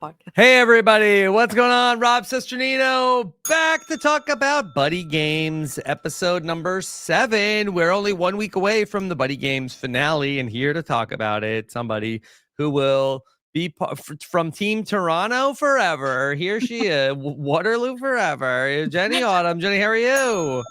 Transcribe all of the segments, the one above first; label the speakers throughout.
Speaker 1: podcast.
Speaker 2: Hey everybody, what's going on? Rob Cesternino back to talk about Buddy Games episode number 7. We're only 1 week away from the Buddy Games finale, and here to talk about it, somebody who will be from Team Toronto forever. Here she is, Waterloo forever. Jenny Autumn. Jenny, how are you?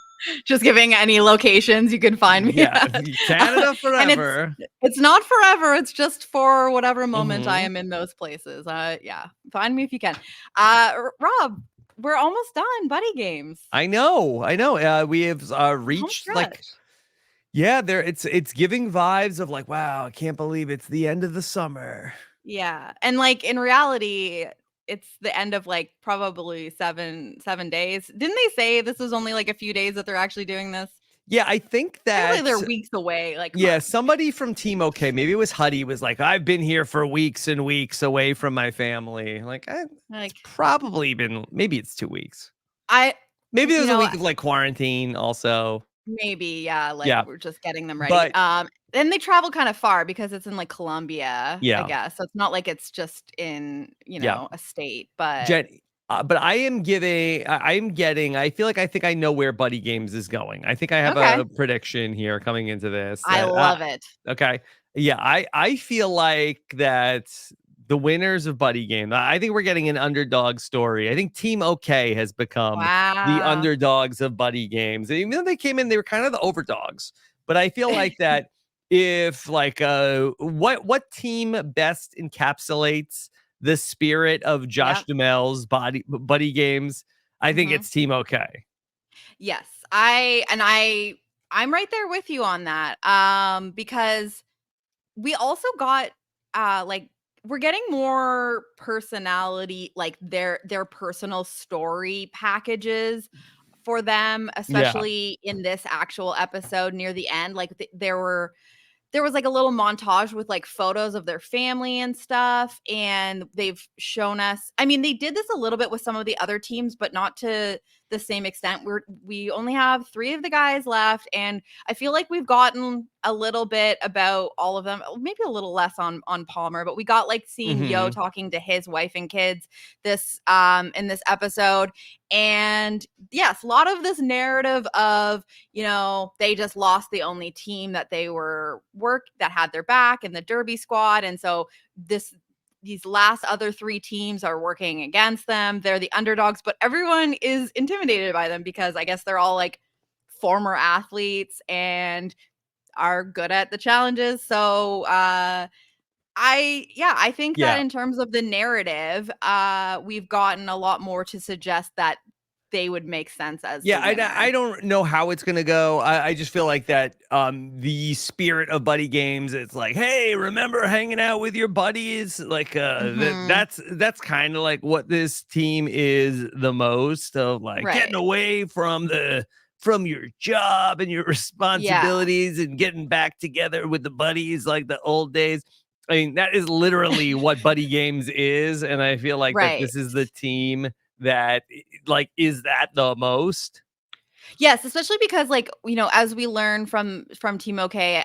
Speaker 1: Just giving any locations you can find me.
Speaker 2: Yeah,
Speaker 1: at.
Speaker 2: Canada forever.
Speaker 1: And it's not forever. It's just for whatever moment I am in those places. Yeah, find me if you can. Rob, we're almost done. Buddy Games.
Speaker 2: I know. We have reached there. It's giving vibes of like, wow, I can't believe it's the end of the summer.
Speaker 1: Yeah, and like in reality, it's the end of like probably seven days. Didn't they say this was only like a few days that they're actually doing this?
Speaker 2: Yeah, I think that
Speaker 1: really they're weeks away. Like
Speaker 2: months. Somebody from Team OK, maybe it was Huddy, was like, I've been here for weeks and weeks away from my family. It's probably been, maybe it's 2 weeks. Maybe there's a week of like quarantine also.
Speaker 1: Maybe, yeah, we're just getting them ready. And they travel kind of far because it's in like Colombia, I guess. So it's not like it's just in, a state, but
Speaker 2: but I think I know where Buddy Games is going. I think I have a prediction here coming into this.
Speaker 1: I love it.
Speaker 2: Okay. Yeah, I feel like that the winners of Buddy Game, I think we're getting an underdog story. I think Team OK has become the underdogs of Buddy Games. Even though they came in, they were kind of the overdogs. But I feel like that if like what team best encapsulates the spirit of Josh Duhamel's Buddy Games, I think it's Team OK.
Speaker 1: Yes, I'm right there with you on that. Because we also got we're getting more personality, like their personal story packages for them, especially in this actual episode near the end. Like there was like a little montage with like photos of their family and stuff. And they've shown us, I mean, they did this a little bit with some of the other teams, but not to the same extent. We only have 3 of the guys left. And I feel like we've gotten a little bit about all of them, maybe a little less on Palmer, but we got like seeing Yo talking to his wife and kids in this episode. And yes, a lot of this narrative of, they just lost the only team that they that had their back in the Derby squad. And so these last other 3 teams are working against them. They're the underdogs, but everyone is intimidated by them because I guess they're all like former athletes and are good at the challenges. So I think that in terms of the narrative, we've gotten a lot more to suggest that they would make sense as
Speaker 2: I don't know how it's gonna go. I just feel like that the spirit of Buddy Games, it's like, hey, remember hanging out with your buddies? Like that's kind of like what this team is the most of, like getting away from your job and your responsibilities and getting back together with the buddies like the old days. I mean, that is literally what Buddy Games is, and I feel like that this is the team that like is that the most.
Speaker 1: Yes, especially because like, as we learn from Team OK,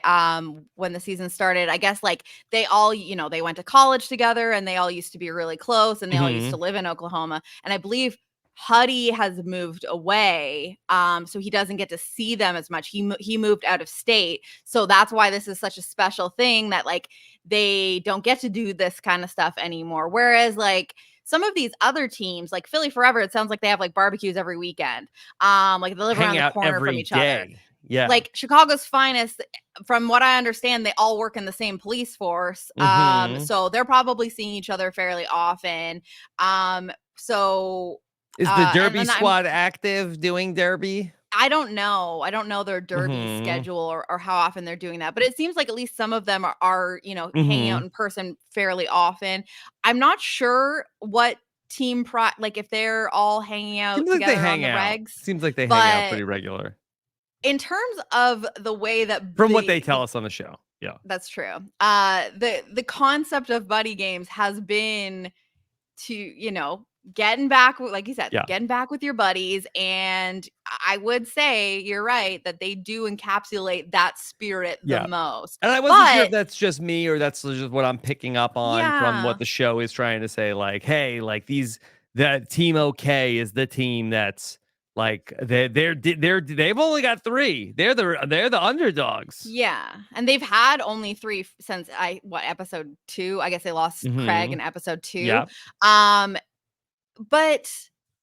Speaker 1: when the season started, I guess like they all, they went to college together and they all used to be really close and they all used to live in Oklahoma. And I believe Huddy has moved away, so he doesn't get to see them as much. He moved out of state, so that's why this is such a special thing that like they don't get to do this kind of stuff anymore. Whereas like some of these other teams, like Philly Forever, it sounds like they have like barbecues every weekend. Like they live around the corner from each other.
Speaker 2: Yeah.
Speaker 1: Like Chicago's Finest, from what I understand, they all work in the same police force. So they're probably seeing each other fairly often. So
Speaker 2: is the Derby squad active doing Derby?
Speaker 1: I don't know. I don't know their Derby schedule or how often they're doing that, but it seems like at least some of them are hanging out in person fairly often. I'm not sure what team like if they're all hanging out together on the regs.
Speaker 2: Seems like they hang out pretty regular.
Speaker 1: In terms of the way that
Speaker 2: from what they tell us on the show. Yeah.
Speaker 1: That's true. The concept of Buddy Games has been to, getting back with, like you said,
Speaker 2: Yeah.
Speaker 1: getting back with your buddies. And I would say you're right that they do encapsulate that spirit the
Speaker 2: Yeah.
Speaker 1: most.
Speaker 2: And I wasn't sure if
Speaker 1: But
Speaker 2: that's just me or that's just what I'm picking up on from what
Speaker 1: yeah,
Speaker 2: the show is trying to say. Like, hey, like that team OK is the team that's like they've only got 3. They're the underdogs.
Speaker 1: yeah. And they've had only 3 since episode 2? I guess they lost Craig
Speaker 2: Hmm.
Speaker 1: in episode 2.
Speaker 2: Yeah.
Speaker 1: Um But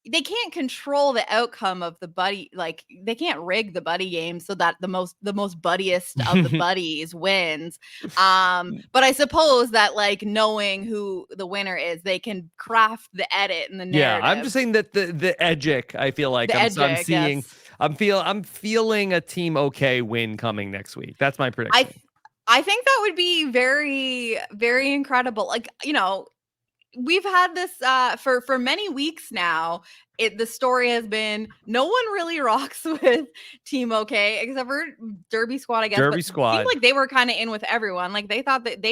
Speaker 1: they can't control the outcome of the buddy, like, they can't rig the buddy game so that the most buddiest of the buddies wins. But I suppose that, like, knowing who the winner is, they can craft the edit and the
Speaker 2: Yeah, I'm just
Speaker 1: narrative.
Speaker 2: saying that the edgic, I feel like
Speaker 1: The
Speaker 2: I'm
Speaker 1: edgic,
Speaker 2: seeing,
Speaker 1: yes.
Speaker 2: I'm feeling a team OK win coming next week. That's my
Speaker 1: I
Speaker 2: prediction.
Speaker 1: th I think that would be very, very incredible. Like, we've had this for many weeks now. The story has been no one really rocks with Team OK except for Derby Squad, I guess, but
Speaker 2: Derby
Speaker 1: it seemed
Speaker 2: squad.
Speaker 1: like they were kind of in with everyone. Like they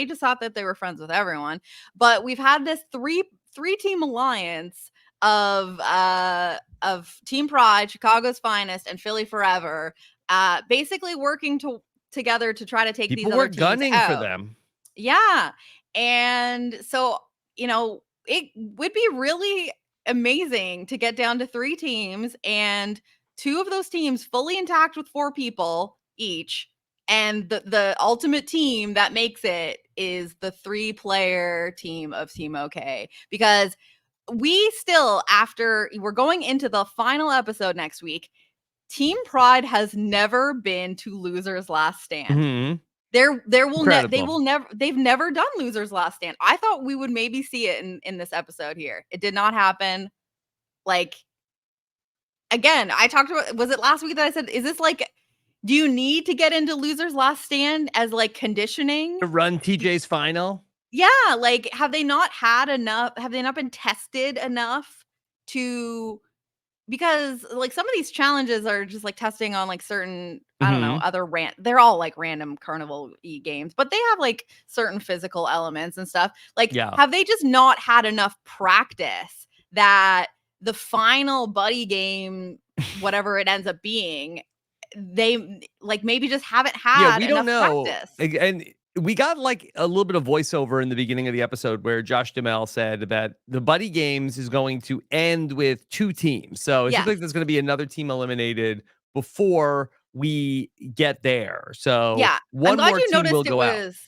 Speaker 1: just thought that they were friends with everyone. But we've had this three team alliance of Team Pride, Chicago's Finest, and Philly Forever, basically working together to try to take these
Speaker 2: People were
Speaker 1: other teams
Speaker 2: gunning for
Speaker 1: out.
Speaker 2: them.
Speaker 1: Yeah. And so, it would be really amazing to get down to 3 teams and 2 of those teams fully intact with 4 people each. And the ultimate team that makes it is the 3-player team of Team OK. Because we still, after we're going into the final episode next week, Team Pride has never been to Loser's Last Stand.
Speaker 2: Mhm.
Speaker 1: They
Speaker 2: Incredible.
Speaker 1: will never, they've never done Loser's Last Stand. I thought we would maybe see it in this episode here. It did not happen. Like, again, I talked about, was it last week that I said, is this like, do you need to get into Loser's Last Stand as like conditioning?
Speaker 2: To run
Speaker 1: D-
Speaker 2: TJ's final?
Speaker 1: Yeah, like, have they not had enough? Have they not been tested enough to, because, like, some of these challenges are just, like, testing on, like, certain, I don't know,
Speaker 2: Mhm.
Speaker 1: other they're all, like, random carnival-y games, but they have, like, certain physical elements and stuff. Like,
Speaker 2: Yeah.
Speaker 1: have they just not had enough practice that the final buddy game, whatever it ends up being, they, like, maybe just haven't
Speaker 2: Yeah,
Speaker 1: had
Speaker 2: we don't
Speaker 1: enough
Speaker 2: know.
Speaker 1: practice?
Speaker 2: And we got like a little bit of voiceover in the beginning of the episode where Josh Duhamel said that the buddy games is going to end with 2 teams. So it seems
Speaker 1: Yes.
Speaker 2: like there's going to be another team eliminated before we get there. So
Speaker 1: Yeah, I'm
Speaker 2: one
Speaker 1: glad
Speaker 2: more
Speaker 1: you
Speaker 2: team will
Speaker 1: noticed it
Speaker 2: go out.
Speaker 1: was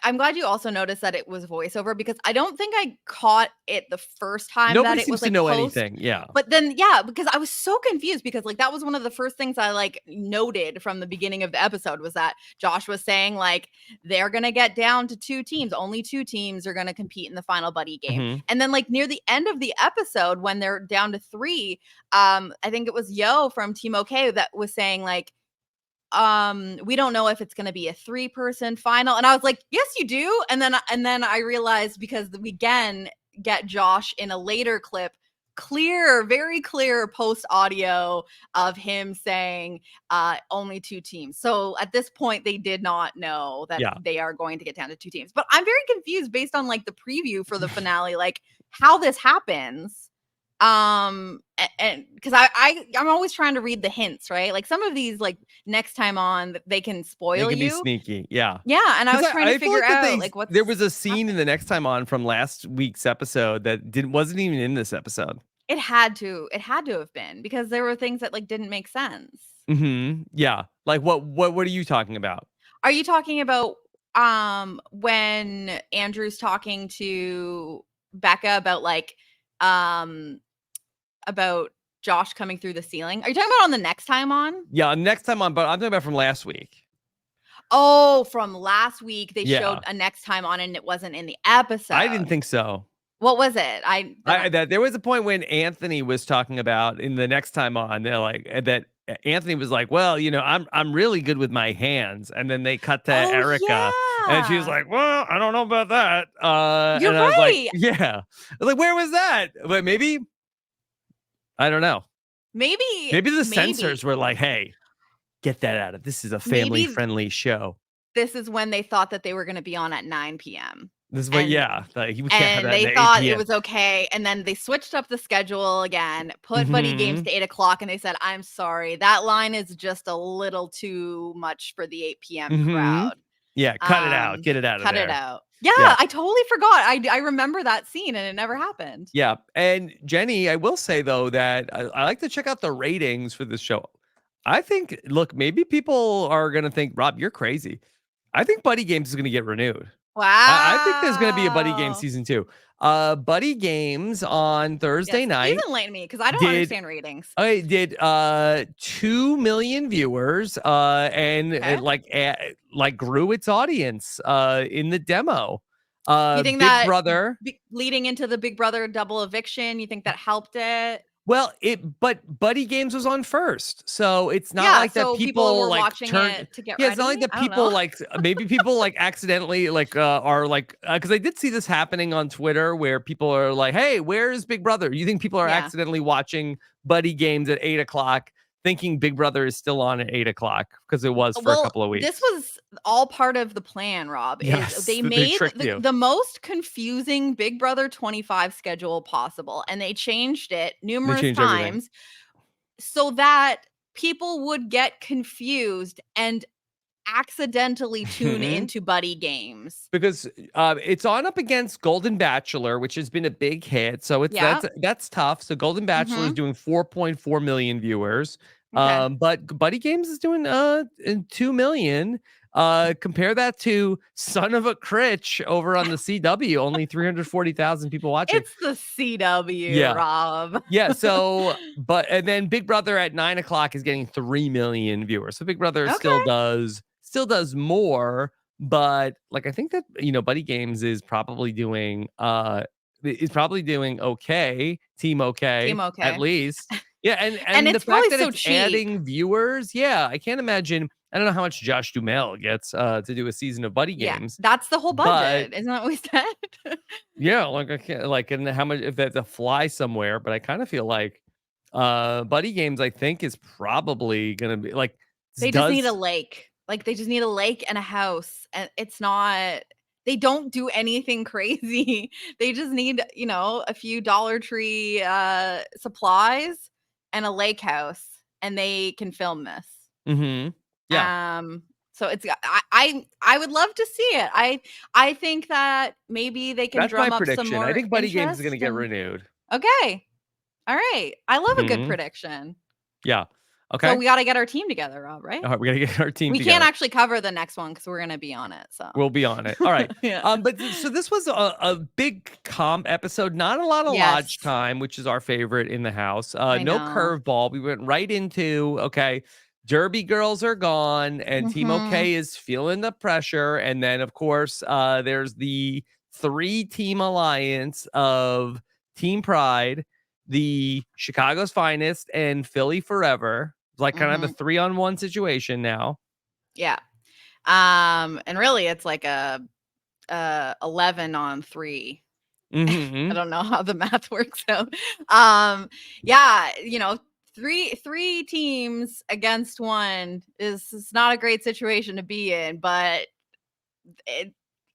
Speaker 1: I'm glad you also noticed that it was voiceover because I don't think I caught it the first time that
Speaker 2: Nobody
Speaker 1: it
Speaker 2: seems
Speaker 1: was,
Speaker 2: to
Speaker 1: like,
Speaker 2: know
Speaker 1: post.
Speaker 2: anything. Yeah.
Speaker 1: But then yeah, because I was so confused because, like, that was one of the first things I, like, noted from the beginning of the episode was that Josh was saying, like, they're gonna get down to 2 teams, only 2 teams are gonna compete in the final buddy game.
Speaker 2: Mhm.
Speaker 1: And then, like, near the end of the episode when they're down to 3, I think it was Yo from Team OK that was saying, like, we don't know if it's going to be a 3-person final. And I was like, yes you do. And then I realized, because we again get Josh in a later clip, very clear post audio of him saying only 2 teams. So at this point they did not know that
Speaker 2: Yeah.
Speaker 1: they are going to get down to 2 teams. But I'm very confused based on, like, the preview for the finale, like, how this happens. And because I'm always trying to read the hints, right? Like, some of these, like, next time on, they can
Speaker 2: They
Speaker 1: spoil
Speaker 2: can be
Speaker 1: you.
Speaker 2: sneaky. Yeah.
Speaker 1: Yeah, and I
Speaker 2: Because
Speaker 1: was trying to
Speaker 2: I feel
Speaker 1: figure
Speaker 2: like that
Speaker 1: out, like, what's
Speaker 2: there was a scene in the
Speaker 1: happening.
Speaker 2: next time on from last week's episode that wasn't even in this episode.
Speaker 1: It had to have been, because there were things that, like, didn't make sense.
Speaker 2: Mhm. Yeah. Like what are you talking about?
Speaker 1: Are you talking about when Andrew's talking to Becca about, like, um about Josh coming through the ceiling? Are you talking about on the next time on?
Speaker 2: Yeah, next time on, but I'm talking about from last week.
Speaker 1: Oh, from last week they showed
Speaker 2: Yeah.
Speaker 1: a next time on and it wasn't in the
Speaker 2: I didn't
Speaker 1: episode.
Speaker 2: think so.
Speaker 1: What was it? I then I
Speaker 2: That there was a point when Anthony was talking about in the next time on, they're like that Anthony was like, "Well, I'm really good with my hands." And then they cut to
Speaker 1: Oh,
Speaker 2: Erica and she was
Speaker 1: yeah.
Speaker 2: like, "Well, I don't know about that."
Speaker 1: You're
Speaker 2: And I was like,
Speaker 1: right.
Speaker 2: "Yeah." I was like, "Where was that?" But maybe I don't know.
Speaker 1: Maybe
Speaker 2: Maybe the censors
Speaker 1: maybe
Speaker 2: were like, "Hey, get that out of this is a
Speaker 1: maybe
Speaker 2: family-friendly show."
Speaker 1: this is when they thought that they were gonna be on at 9 PM.
Speaker 2: This is what,
Speaker 1: and
Speaker 2: yeah, like, we can't have
Speaker 1: and
Speaker 2: that in
Speaker 1: they
Speaker 2: the
Speaker 1: thought it
Speaker 2: APN.
Speaker 1: was okay, and then they switched up the schedule again, put Buddy Games
Speaker 2: Mhm.
Speaker 1: to 8 o'clock, and they said, "I'm sorry, that line is just a little too much for the 8 p.m.
Speaker 2: Mhm.
Speaker 1: crowd.
Speaker 2: Yeah, cut it out. Get it out of
Speaker 1: Cut it
Speaker 2: there.
Speaker 1: out." Yeah,
Speaker 2: Yeah.
Speaker 1: I totally forgot. I remember that scene, and it never happened.
Speaker 2: Yeah, and Jenny, I will say though that I like to check out the ratings for this show. I think, look, maybe people are gonna think, Rob, you're crazy. I think Buddy Games is gonna get renewed. I think there's gonna be a Buddy Games
Speaker 1: Wow.
Speaker 2: season 2. Buddy Games on Thursday
Speaker 1: Yes, please
Speaker 2: night
Speaker 1: enlighten me, because I don't
Speaker 2: did
Speaker 1: understand ratings.
Speaker 2: did 2 million viewers, and
Speaker 1: Okay.
Speaker 2: like grew its audience in the demo.
Speaker 1: You think
Speaker 2: Big
Speaker 1: that
Speaker 2: Brother.
Speaker 1: leading into the Big Brother double eviction, you think that helped it?
Speaker 2: Well, but Buddy Games was on first, so it's not
Speaker 1: Yeah,
Speaker 2: like that
Speaker 1: so people
Speaker 2: people,
Speaker 1: were
Speaker 2: like,
Speaker 1: watching
Speaker 2: turned.
Speaker 1: it to get
Speaker 2: Yeah, it's not like
Speaker 1: ready?
Speaker 2: that
Speaker 1: I don't know.
Speaker 2: people, like, maybe people, like, accidentally, like, are, like, because I did see this happening on Twitter where people are like, "Hey, where's Big Brother?" You think people are
Speaker 1: Yeah.
Speaker 2: accidentally watching Buddy Games at 8 o'clock, thinking Big Brother is still on at 8 o'clock because it was for a
Speaker 1: Well,
Speaker 2: couple of
Speaker 1: this
Speaker 2: weeks.
Speaker 1: was all part of the plan, Rob, is
Speaker 2: Yes,
Speaker 1: they
Speaker 2: that they
Speaker 1: made
Speaker 2: tricked
Speaker 1: the
Speaker 2: you.
Speaker 1: the most confusing Big Brother 25 schedule possible, and they changed it
Speaker 2: They
Speaker 1: numerous
Speaker 2: changed everything.
Speaker 1: times so that people would get confused and accidentally tune into Buddy Games.
Speaker 2: Because, it's on up against Golden Bachelor, which has been a big hit, so it's
Speaker 1: Yeah.
Speaker 2: that's tough. So Golden Bachelor is
Speaker 1: Mhm.
Speaker 2: doing 4.4 million viewers,
Speaker 1: Okay.
Speaker 2: but Buddy Games is doing, 2 million. Compare that to Son of a Critch over on the CW, only 340,000 people watching.
Speaker 1: It's the CW,
Speaker 2: Yeah.
Speaker 1: Rob.
Speaker 2: Yeah, so but and then Big Brother at 9 o'clock is getting 3 million viewers. So Big Brother
Speaker 1: Okay.
Speaker 2: still does more, but, like, I think that, Buddy Games is probably doing okay, team okay,
Speaker 1: Team
Speaker 2: at
Speaker 1: okay.
Speaker 2: least. Yeah,
Speaker 1: And
Speaker 2: and the
Speaker 1: it's
Speaker 2: fact
Speaker 1: probably
Speaker 2: that
Speaker 1: so
Speaker 2: it's
Speaker 1: cheap.
Speaker 2: adding viewers, yeah, I can't imagine. I don't know how much Josh Duhamel gets, to do a season of Buddy
Speaker 1: Yeah,
Speaker 2: Games,
Speaker 1: that's the whole
Speaker 2: but
Speaker 1: budget. Isn't that what we said?
Speaker 2: yeah, like, I can't, like, and how much if that's a fly somewhere, but I kind of feel like Buddy Games, I think, is probably gonna be like
Speaker 1: They just need a
Speaker 2: does
Speaker 1: lake. Like, they just need a lake and a house, and it's not they don't do anything crazy. They just need, a few Dollar Tree, supplies and a lake house, and they can film this.
Speaker 2: Mhm. Yeah,
Speaker 1: Um, so it's I would love to see it. I think that maybe they can
Speaker 2: that's my
Speaker 1: drum up some
Speaker 2: prediction. I
Speaker 1: more
Speaker 2: think Buddy Games is gonna
Speaker 1: interest
Speaker 2: get
Speaker 1: and
Speaker 2: renewed.
Speaker 1: okay. All right. I love a good
Speaker 2: Mhm.
Speaker 1: prediction.
Speaker 2: Yeah.
Speaker 1: So
Speaker 2: Okay.
Speaker 1: we gotta get our team together, Rob, right?
Speaker 2: Alright, we gotta get our team
Speaker 1: We can't
Speaker 2: together.
Speaker 1: actually cover the next one because we're gonna be on it, so
Speaker 2: We'll be on it. All right.
Speaker 1: yeah.
Speaker 2: So this was a big comp episode, not a lot of lodge
Speaker 1: Yes,
Speaker 2: time, which is our favorite in the house.
Speaker 1: I
Speaker 2: No
Speaker 1: know.
Speaker 2: curveball. We went right into, okay, Derby girls are gone and Team
Speaker 1: Mhm,
Speaker 2: OK is feeling the pressure. And then of course, there's the 3-team alliance of Team Pride, the Chicago's Finest, and Philly Forever. It's like kind of a
Speaker 1: mhm,
Speaker 2: 3-on-1 situation now.
Speaker 1: yeah. And really it's like a 11 on 3. I
Speaker 2: Mhm.
Speaker 1: don't know how the math works out. Um, yeah, 3 teams against 1 is not a great situation to be in, but it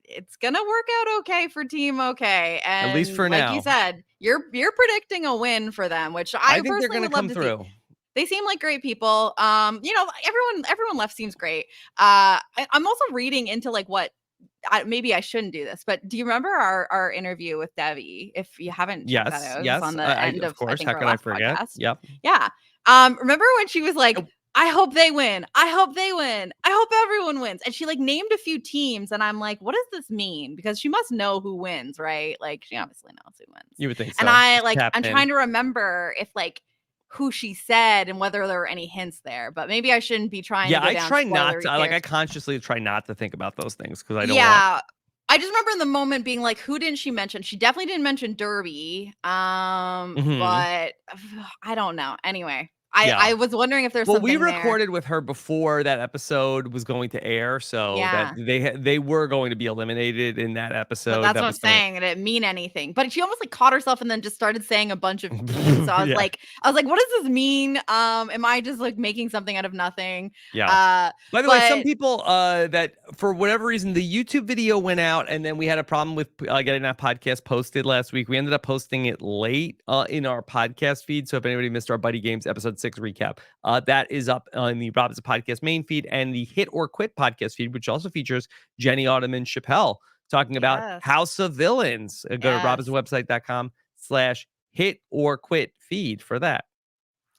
Speaker 1: it's gonna work out okay for Team Okay.
Speaker 2: At least
Speaker 1: And
Speaker 2: for
Speaker 1: like you
Speaker 2: now.
Speaker 1: said, you're predicting a win for them, which
Speaker 2: I
Speaker 1: I
Speaker 2: think they're
Speaker 1: personally
Speaker 2: gonna
Speaker 1: would love
Speaker 2: come
Speaker 1: to see.
Speaker 2: through.
Speaker 1: They seem like great people. Everyone left seems great. I'm also reading into like what maybe I shouldn't do this, but do you remember our interview with Debbie? If you haven't checked that
Speaker 2: Yes,
Speaker 1: out, it was
Speaker 2: yes,
Speaker 1: on the
Speaker 2: I
Speaker 1: end
Speaker 2: of
Speaker 1: of I
Speaker 2: course,
Speaker 1: think
Speaker 2: how
Speaker 1: our
Speaker 2: could I
Speaker 1: last
Speaker 2: forget?
Speaker 1: podcast.
Speaker 2: Yep.
Speaker 1: Yeah. Remember when she was like,
Speaker 2: Oh,
Speaker 1: I hope they win. I hope they win. I hope everyone wins. And she like named a few teams, and I'm like, what does this mean? Because she must know who wins, right? Like she obviously knows who wins.
Speaker 2: you would think
Speaker 1: And
Speaker 2: so. She's
Speaker 1: I'm
Speaker 2: tapped in.
Speaker 1: trying to remember if like who she said and whether there were any hints there. But maybe I shouldn't be trying to
Speaker 2: Yeah,
Speaker 1: go
Speaker 2: I
Speaker 1: down
Speaker 2: try not
Speaker 1: spoilery
Speaker 2: to I
Speaker 1: territory.
Speaker 2: consciously try not to think about those things because I don't want.
Speaker 1: Yeah. I just remember in the moment being like, who didn't she mention? She definitely didn't mention Derby.
Speaker 2: Mhm.
Speaker 1: But I don't know. Anyway,
Speaker 2: Yeah.
Speaker 1: I was wondering if there's
Speaker 2: Well, we
Speaker 1: something there.
Speaker 2: recorded with her before that episode was going to air, so that
Speaker 1: Yeah.
Speaker 2: they were going to be eliminated in that
Speaker 1: But
Speaker 2: episode
Speaker 1: that's
Speaker 2: that
Speaker 1: what I'm
Speaker 2: was coming.
Speaker 1: saying, it didn't mean anything. But she almost, like, caught herself and then just started saying a bunch of feet. So
Speaker 2: Yeah.
Speaker 1: I was like, "What does this mean? Am I just, like, making something out of nothing?"
Speaker 2: Yeah.
Speaker 1: Uh,
Speaker 2: By the way, some
Speaker 1: but
Speaker 2: people that for whatever reason the YouTube video went out, and then we had a problem with getting that podcast posted last week. We ended up posting it late in our podcast feed. So if anybody missed our Buddy Games episode 6 recap, that is up in the Rob's Podcast main feed and the Hit or Quit podcast feed, which also features Jenny Ottoman Chappelle talking about
Speaker 1: yes,
Speaker 2: House of Villains. Go to
Speaker 1: yes.
Speaker 2: robinsonwebsite.com/hit or quit feed for that.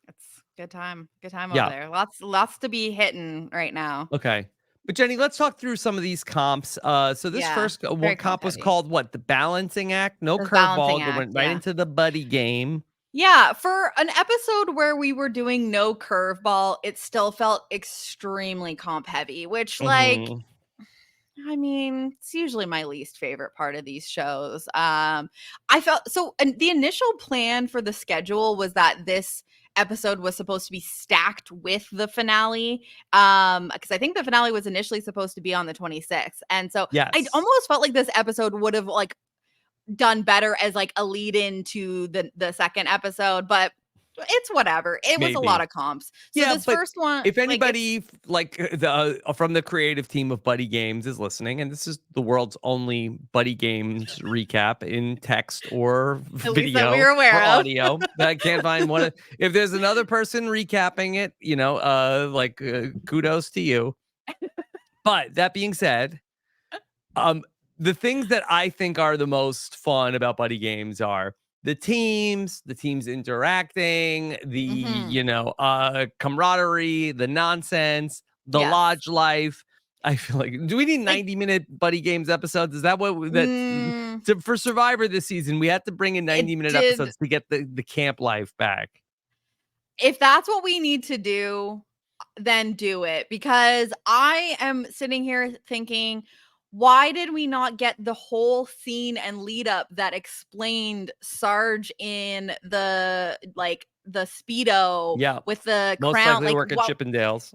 Speaker 1: It's good time over
Speaker 2: Yeah.
Speaker 1: there. Lots to be hitting right now.
Speaker 2: Okay. But Jenny, let's talk through some of these comps. So this
Speaker 1: Yeah,
Speaker 2: first
Speaker 1: very
Speaker 2: one
Speaker 1: comp
Speaker 2: comp was
Speaker 1: heavy.
Speaker 2: called what? The balancing act. No
Speaker 1: This balancing
Speaker 2: curveball. Go
Speaker 1: act,
Speaker 2: went right
Speaker 1: yeah.
Speaker 2: into the buddy game.
Speaker 1: Yeah, for an episode where we were doing no curveball, it still felt extremely comp heavy, which, like,
Speaker 2: Hmm.
Speaker 1: I mean, it's usually my least favorite part of these shows. I felt so, and the initial plan for the schedule was that this episode was supposed to be stacked with the finale. Because I think the finale was initially supposed to be on the 26th. And so I
Speaker 2: Yes.
Speaker 1: almost felt like this episode would have like done better as like a lead into the second episode, but it's whatever. It was a lot
Speaker 2: Maybe.
Speaker 1: of comps. So
Speaker 2: Yeah,
Speaker 1: this
Speaker 2: but
Speaker 1: first one,
Speaker 2: if
Speaker 1: like it's
Speaker 2: anybody like the from the creative team of Buddy Games is listening, and this is the world's only Buddy Games recap in text or
Speaker 1: at least that
Speaker 2: video
Speaker 1: we're
Speaker 2: or
Speaker 1: aware of.
Speaker 2: audio. I can't find one. If there's another person recapping it, kudos to you. But that being said, um, the things that I think are the most fun about buddy games are the teams interacting, the
Speaker 1: Mhm.
Speaker 2: camaraderie, the nonsense, the
Speaker 1: Yes.
Speaker 2: lodge life. I feel like do we need
Speaker 1: Like
Speaker 2: 90-minute buddy games episodes? Is that that's
Speaker 1: mm,
Speaker 2: for Survivor this season? We have to bring in
Speaker 1: it
Speaker 2: 90-minute
Speaker 1: did
Speaker 2: episodes to get the camp life back.
Speaker 1: if that's what we need to do, then do it because I am sitting here thinking, why did we not get the whole scene and lead up that explained Sarge in the speedo
Speaker 2: Yeah,
Speaker 1: with the
Speaker 2: most
Speaker 1: crown?
Speaker 2: likely to
Speaker 1: Like
Speaker 2: work at
Speaker 1: what
Speaker 2: Chippendales.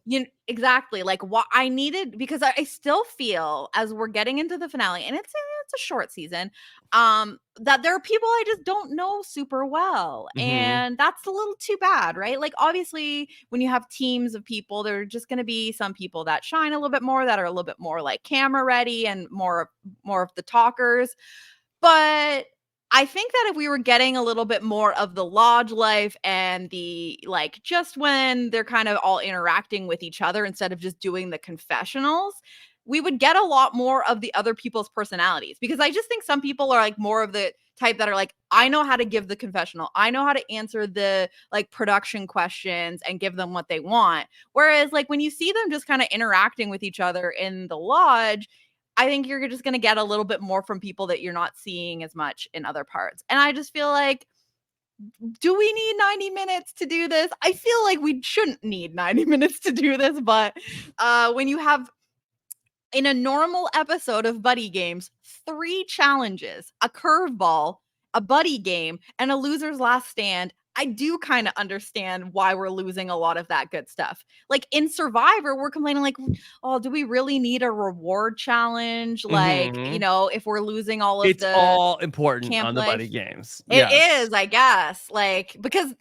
Speaker 1: exactly, like, what I needed because I still feel as we're getting into the finale, and it's a short season, that there are people I just don't know super well,
Speaker 2: Hmm.
Speaker 1: and that's a little too bad, right? Like, obviously, when you have teams of people, there are just gonna be some people that shine a little bit more, that are a little bit more, like, camera ready and more of the talkers, but I think that if we were getting a little bit more of the lodge life and the like, just when they're kind of all interacting with each other instead of just doing the confessionals, we would get a lot more of the other people's personalities. Because I just think some people are like more of the type that are like, I know how to give the confessional, I know how to answer the like production questions and give them what they want. Whereas, like, when you see them just kind of interacting with each other in the lodge, I think you're just gonna get a little bit more from people that you're not seeing as much in other parts. And I just feel like, do we need 90 minutes to do this? I feel like we shouldn't need 90 minutes to do this, but when you have in a normal episode of Buddy Games, 3 challenges, a curveball, a buddy game, and a loser's last stand. I do kind of understand why we're losing a lot of that good stuff. Like in Survivor, we're complaining like, "Oh, do we really need a reward challenge?" Like,
Speaker 2: Hmm.
Speaker 1: if we're losing all of
Speaker 2: It's
Speaker 1: the
Speaker 2: all important
Speaker 1: camp
Speaker 2: on the buddy
Speaker 1: life.
Speaker 2: games.
Speaker 1: It
Speaker 2: Yes.
Speaker 1: is, I guess, like, because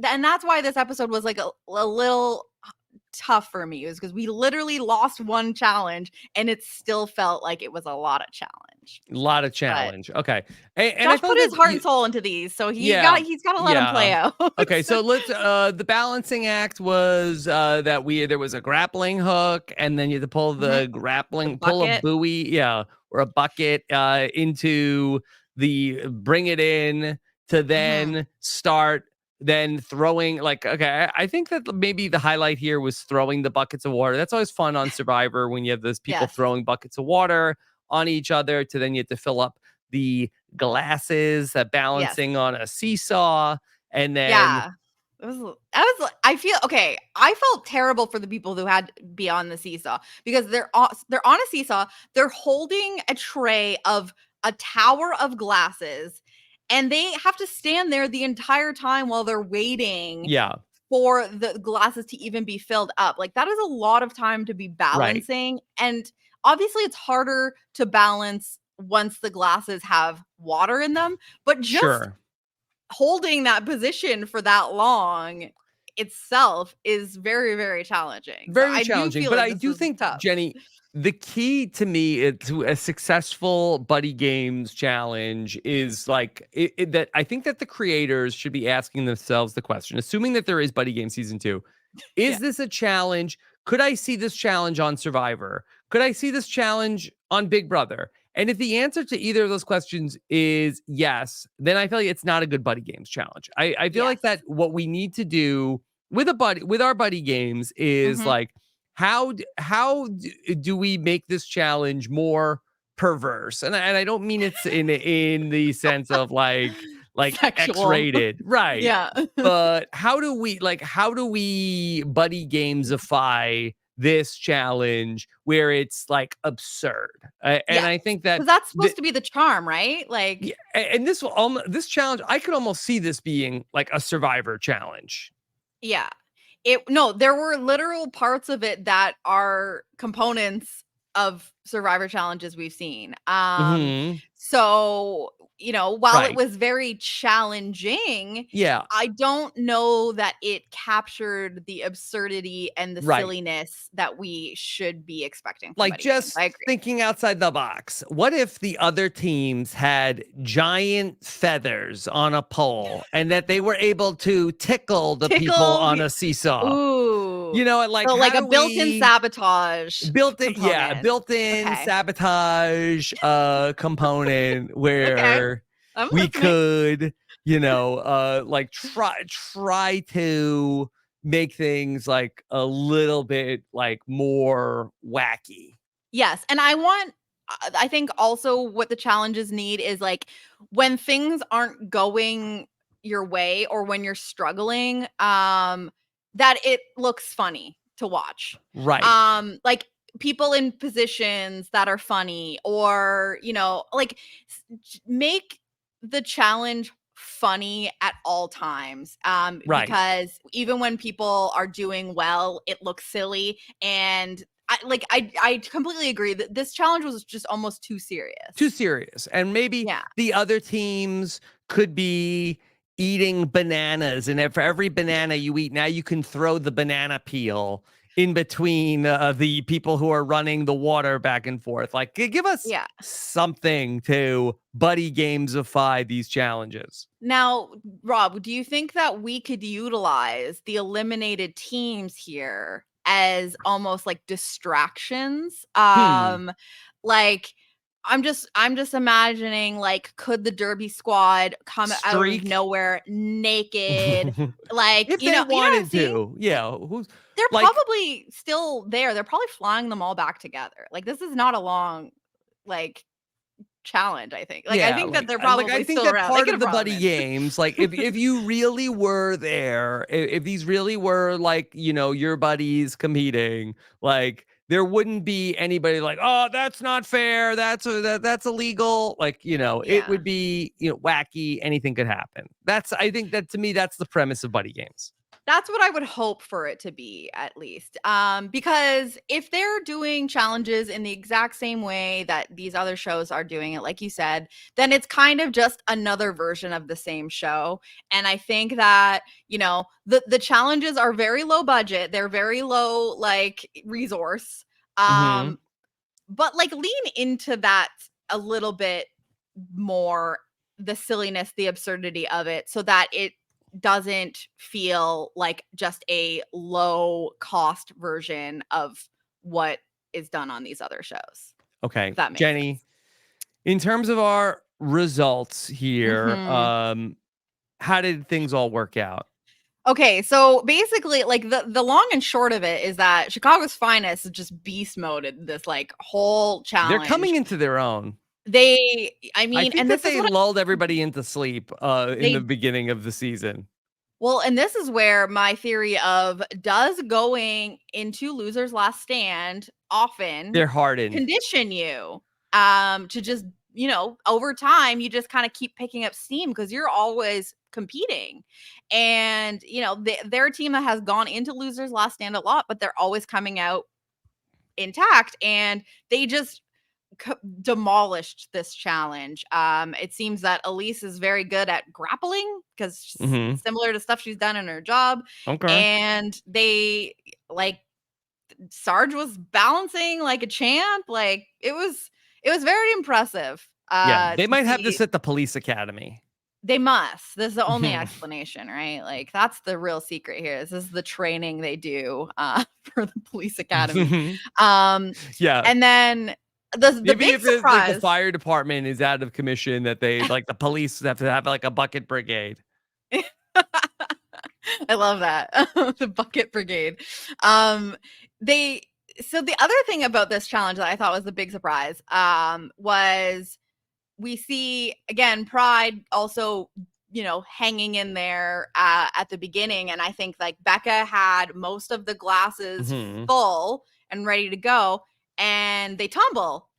Speaker 1: and that's why this episode was like a little tough for me, is because we literally lost one challenge and it still felt like it was a lot of challenge.
Speaker 2: A lot of
Speaker 1: But
Speaker 2: challenge. Okay. And I
Speaker 1: Josh
Speaker 2: thought
Speaker 1: put
Speaker 2: that
Speaker 1: his heart and soul into these, so
Speaker 2: yeah.
Speaker 1: he's gotta let him
Speaker 2: Yeah.
Speaker 1: play out.
Speaker 2: Okay, so let's the balancing act was that we there was a grappling hook and then you had to pull
Speaker 1: Mhm. The
Speaker 2: pull a
Speaker 1: bucket.
Speaker 2: buoy, yeah, or a bucket into the bring it in to
Speaker 1: Mhm.
Speaker 2: then start then throwing like okay, I think that maybe the highlight here was throwing the buckets of water. That's always fun on Survivor when you have those people
Speaker 1: Yes.
Speaker 2: throwing buckets of water on each other to then you have to fill up the glasses,
Speaker 1: Yes.
Speaker 2: balancing on a seesaw, and then
Speaker 1: Yeah. I feel okay, I felt terrible for the people who had to be on the seesaw because they're on a seesaw, they're holding a tray of a tower of glasses, and they have to stand there the entire time while they're waiting
Speaker 2: yeah,
Speaker 1: for the glasses to even be filled up. Like, that is a lot of time to be
Speaker 2: Right.
Speaker 1: balancing, and obviously it's harder to balance once the glasses have water in them, but just
Speaker 2: Sure.
Speaker 1: holding that position for that long itself is very, very challenging. So
Speaker 2: Very
Speaker 1: I do
Speaker 2: challenging,
Speaker 1: feel
Speaker 2: but
Speaker 1: like
Speaker 2: I
Speaker 1: this
Speaker 2: do
Speaker 1: is
Speaker 2: think,
Speaker 1: tough.
Speaker 2: Jenny, the key to me to a successful buddy games challenge is like that. I think that the creators should be asking themselves the question, assuming that there is buddy game season 2,
Speaker 1: Yeah.
Speaker 2: is this a challenge? Could I see this challenge on Survivor? Could I see this challenge on Big Brother? And if the answer to either of those questions is yes, then I feel like it's not a good buddy games challenge. I feel like that
Speaker 1: Yes.
Speaker 2: what we need to do with our buddy games is
Speaker 1: Mhm.
Speaker 2: like do we make this challenge more perverse? And I don't mean it's in the sense of like
Speaker 1: Sexual.
Speaker 2: X-rated, right?
Speaker 1: Yeah.
Speaker 2: But how do we buddy gamesify this challenge where it's like absurd? And
Speaker 1: Yes,
Speaker 2: I think that
Speaker 1: because that's
Speaker 2: the
Speaker 1: supposed to be the charm, right?
Speaker 2: yeah,
Speaker 1: Like,
Speaker 2: and this challenge, I could almost see this being like a Survivor challenge.
Speaker 1: yeah. No, there were literal parts of it that are components of survivor challenges we've seen.
Speaker 2: Mhm.
Speaker 1: So, while it
Speaker 2: Right.
Speaker 1: was very challenging,
Speaker 2: Yeah.
Speaker 1: I don't know that it captured the absurdity and the
Speaker 2: Right.
Speaker 1: silliness that we should be expecting from
Speaker 2: Like,
Speaker 1: Buddy Games.
Speaker 2: just
Speaker 1: I agree.
Speaker 2: thinking outside the box, what if the other teams had giant feathers on a pole and that they were able to tickle the people
Speaker 1: Tickle
Speaker 2: on
Speaker 1: the
Speaker 2: a seesaw?
Speaker 1: Ooh.
Speaker 2: You know, and like,
Speaker 1: So, like
Speaker 2: how
Speaker 1: a
Speaker 2: do
Speaker 1: built-in
Speaker 2: we
Speaker 1: sabotage component.
Speaker 2: built-in
Speaker 1: Okay.
Speaker 2: sabotage component
Speaker 1: Okay.
Speaker 2: where
Speaker 1: I'm
Speaker 2: we
Speaker 1: listening.
Speaker 2: could, like try to make things like a little bit like more wacky.
Speaker 1: Yes, and I think also what the challenges need is, like, when things aren't going your way or when you're struggling, that it looks funny to watch.
Speaker 2: Right.
Speaker 1: Like, people in positions that are funny or, like, make the challenge funny at all times,
Speaker 2: Right.
Speaker 1: because even when people are doing well, it looks silly, and I completely agree that this challenge was just almost too
Speaker 2: Too
Speaker 1: serious.
Speaker 2: serious. And maybe
Speaker 1: Yeah.
Speaker 2: the other teams could be eating bananas. And for every banana you eat, now you can throw the banana peel in between the people who are running the water back and forth. Like, give us
Speaker 1: Yeah.
Speaker 2: something to buddy gamesify these challenges.
Speaker 1: Now, Rob, do you think that we could utilize the eliminated teams here as almost like distractions?
Speaker 2: Hmm.
Speaker 1: Like I'm just imagining, like, could the Derby squad come out of
Speaker 2: Streak.
Speaker 1: nowhere naked? Like,
Speaker 2: If they
Speaker 1: you know what I'm
Speaker 2: wanted
Speaker 1: saying?
Speaker 2: to. Yeah. Who's
Speaker 1: They're
Speaker 2: like,
Speaker 1: probably still there. They're probably flying them all back together. Like, this is not a long, like, challenge, I think. Like, I
Speaker 2: yeah,
Speaker 1: think that they're
Speaker 2: like I
Speaker 1: probably
Speaker 2: think
Speaker 1: still
Speaker 2: that
Speaker 1: around. They
Speaker 2: part
Speaker 1: could
Speaker 2: of
Speaker 1: have
Speaker 2: the
Speaker 1: brought them
Speaker 2: buddy games, like if you really were there, if these really were like, your buddies competing, like there wouldn't be anybody like, oh, that's not fair. That's illegal. Like, it
Speaker 1: Yeah.
Speaker 2: would be, wacky. Anything could happen. I think that to me, that's the premise of buddy games.
Speaker 1: That's what I would hope for it to be, at least. Because if they're doing challenges in the exact same way that these other shows are doing it, like you said, then it's kind of just another version of the same show. And I think that, the challenges are very low budget. They're very low, like, resource.
Speaker 2: Hmm.
Speaker 1: Um, but, like, lean into that a little bit more, the silliness, the absurdity of it, so that it doesn't feel like just a low cost version of what is done on these other shows, if
Speaker 2: Okay,
Speaker 1: that makes
Speaker 2: Jenny,
Speaker 1: sense.
Speaker 2: in terms of our results here,
Speaker 1: Mhm.
Speaker 2: how did things all work out?
Speaker 1: Okay, so basically, like, the long and short of it is that Chicago's Finest just beast moded this, like, whole
Speaker 2: They're coming
Speaker 1: challenge.
Speaker 2: into their own.
Speaker 1: I
Speaker 2: I
Speaker 1: mean,
Speaker 2: think
Speaker 1: and
Speaker 2: that
Speaker 1: this is
Speaker 2: they
Speaker 1: what
Speaker 2: lulled everybody into sleep, in the
Speaker 1: they
Speaker 2: beginning of the season.
Speaker 1: well, and this is where my theory of, does going into Loser's Last Stand often
Speaker 2: They're hardened.
Speaker 1: condition you, to just, over time, you just kind of keep picking up steam because you're always competing. And, their team has gone into Losers Last Stand a lot, but they're always coming out intact. And they just demolished this challenge. It seems that Elise is very good at grappling because
Speaker 2: Mhm.
Speaker 1: similar to stuff she's done in her job.
Speaker 2: Okay.
Speaker 1: And they like Sarge was balancing like a champ. Like it was very impressive
Speaker 2: Yeah, they
Speaker 1: to
Speaker 2: might have
Speaker 1: see.
Speaker 2: this at the police academy.
Speaker 1: They must. This is the only
Speaker 2: Mhm.
Speaker 1: explanation, right? Like that's the real secret here. This is the training they do for the police academy. Um,
Speaker 2: Yeah.
Speaker 1: and then the
Speaker 2: Maybe
Speaker 1: big
Speaker 2: if it's like the
Speaker 1: surprise.
Speaker 2: fire department is out of commission that they like the police have to have like a bucket brigade.
Speaker 1: I love that. The bucket brigade. Um, they so the other thing about this challenge that I thought was the big surprise was we see again Pride also hanging in there at the beginning, and I think like Becca had most of the glasses
Speaker 2: Mhm.
Speaker 1: full and ready to go, and they tumble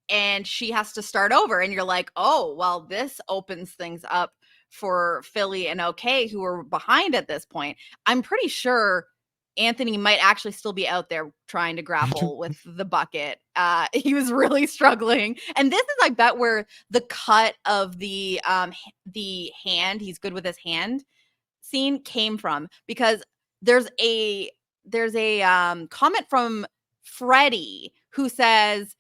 Speaker 1: and she has to start over, and you're like, oh well, this opens things up for Philly and OK, who are behind at this point. I'm pretty sure Anthony might actually still be out there trying to grapple with the bucket. He was really struggling. And this is, I bet, where the cut of the hand, he's good with his hand scene came from, because there's a comment from Freddie who says,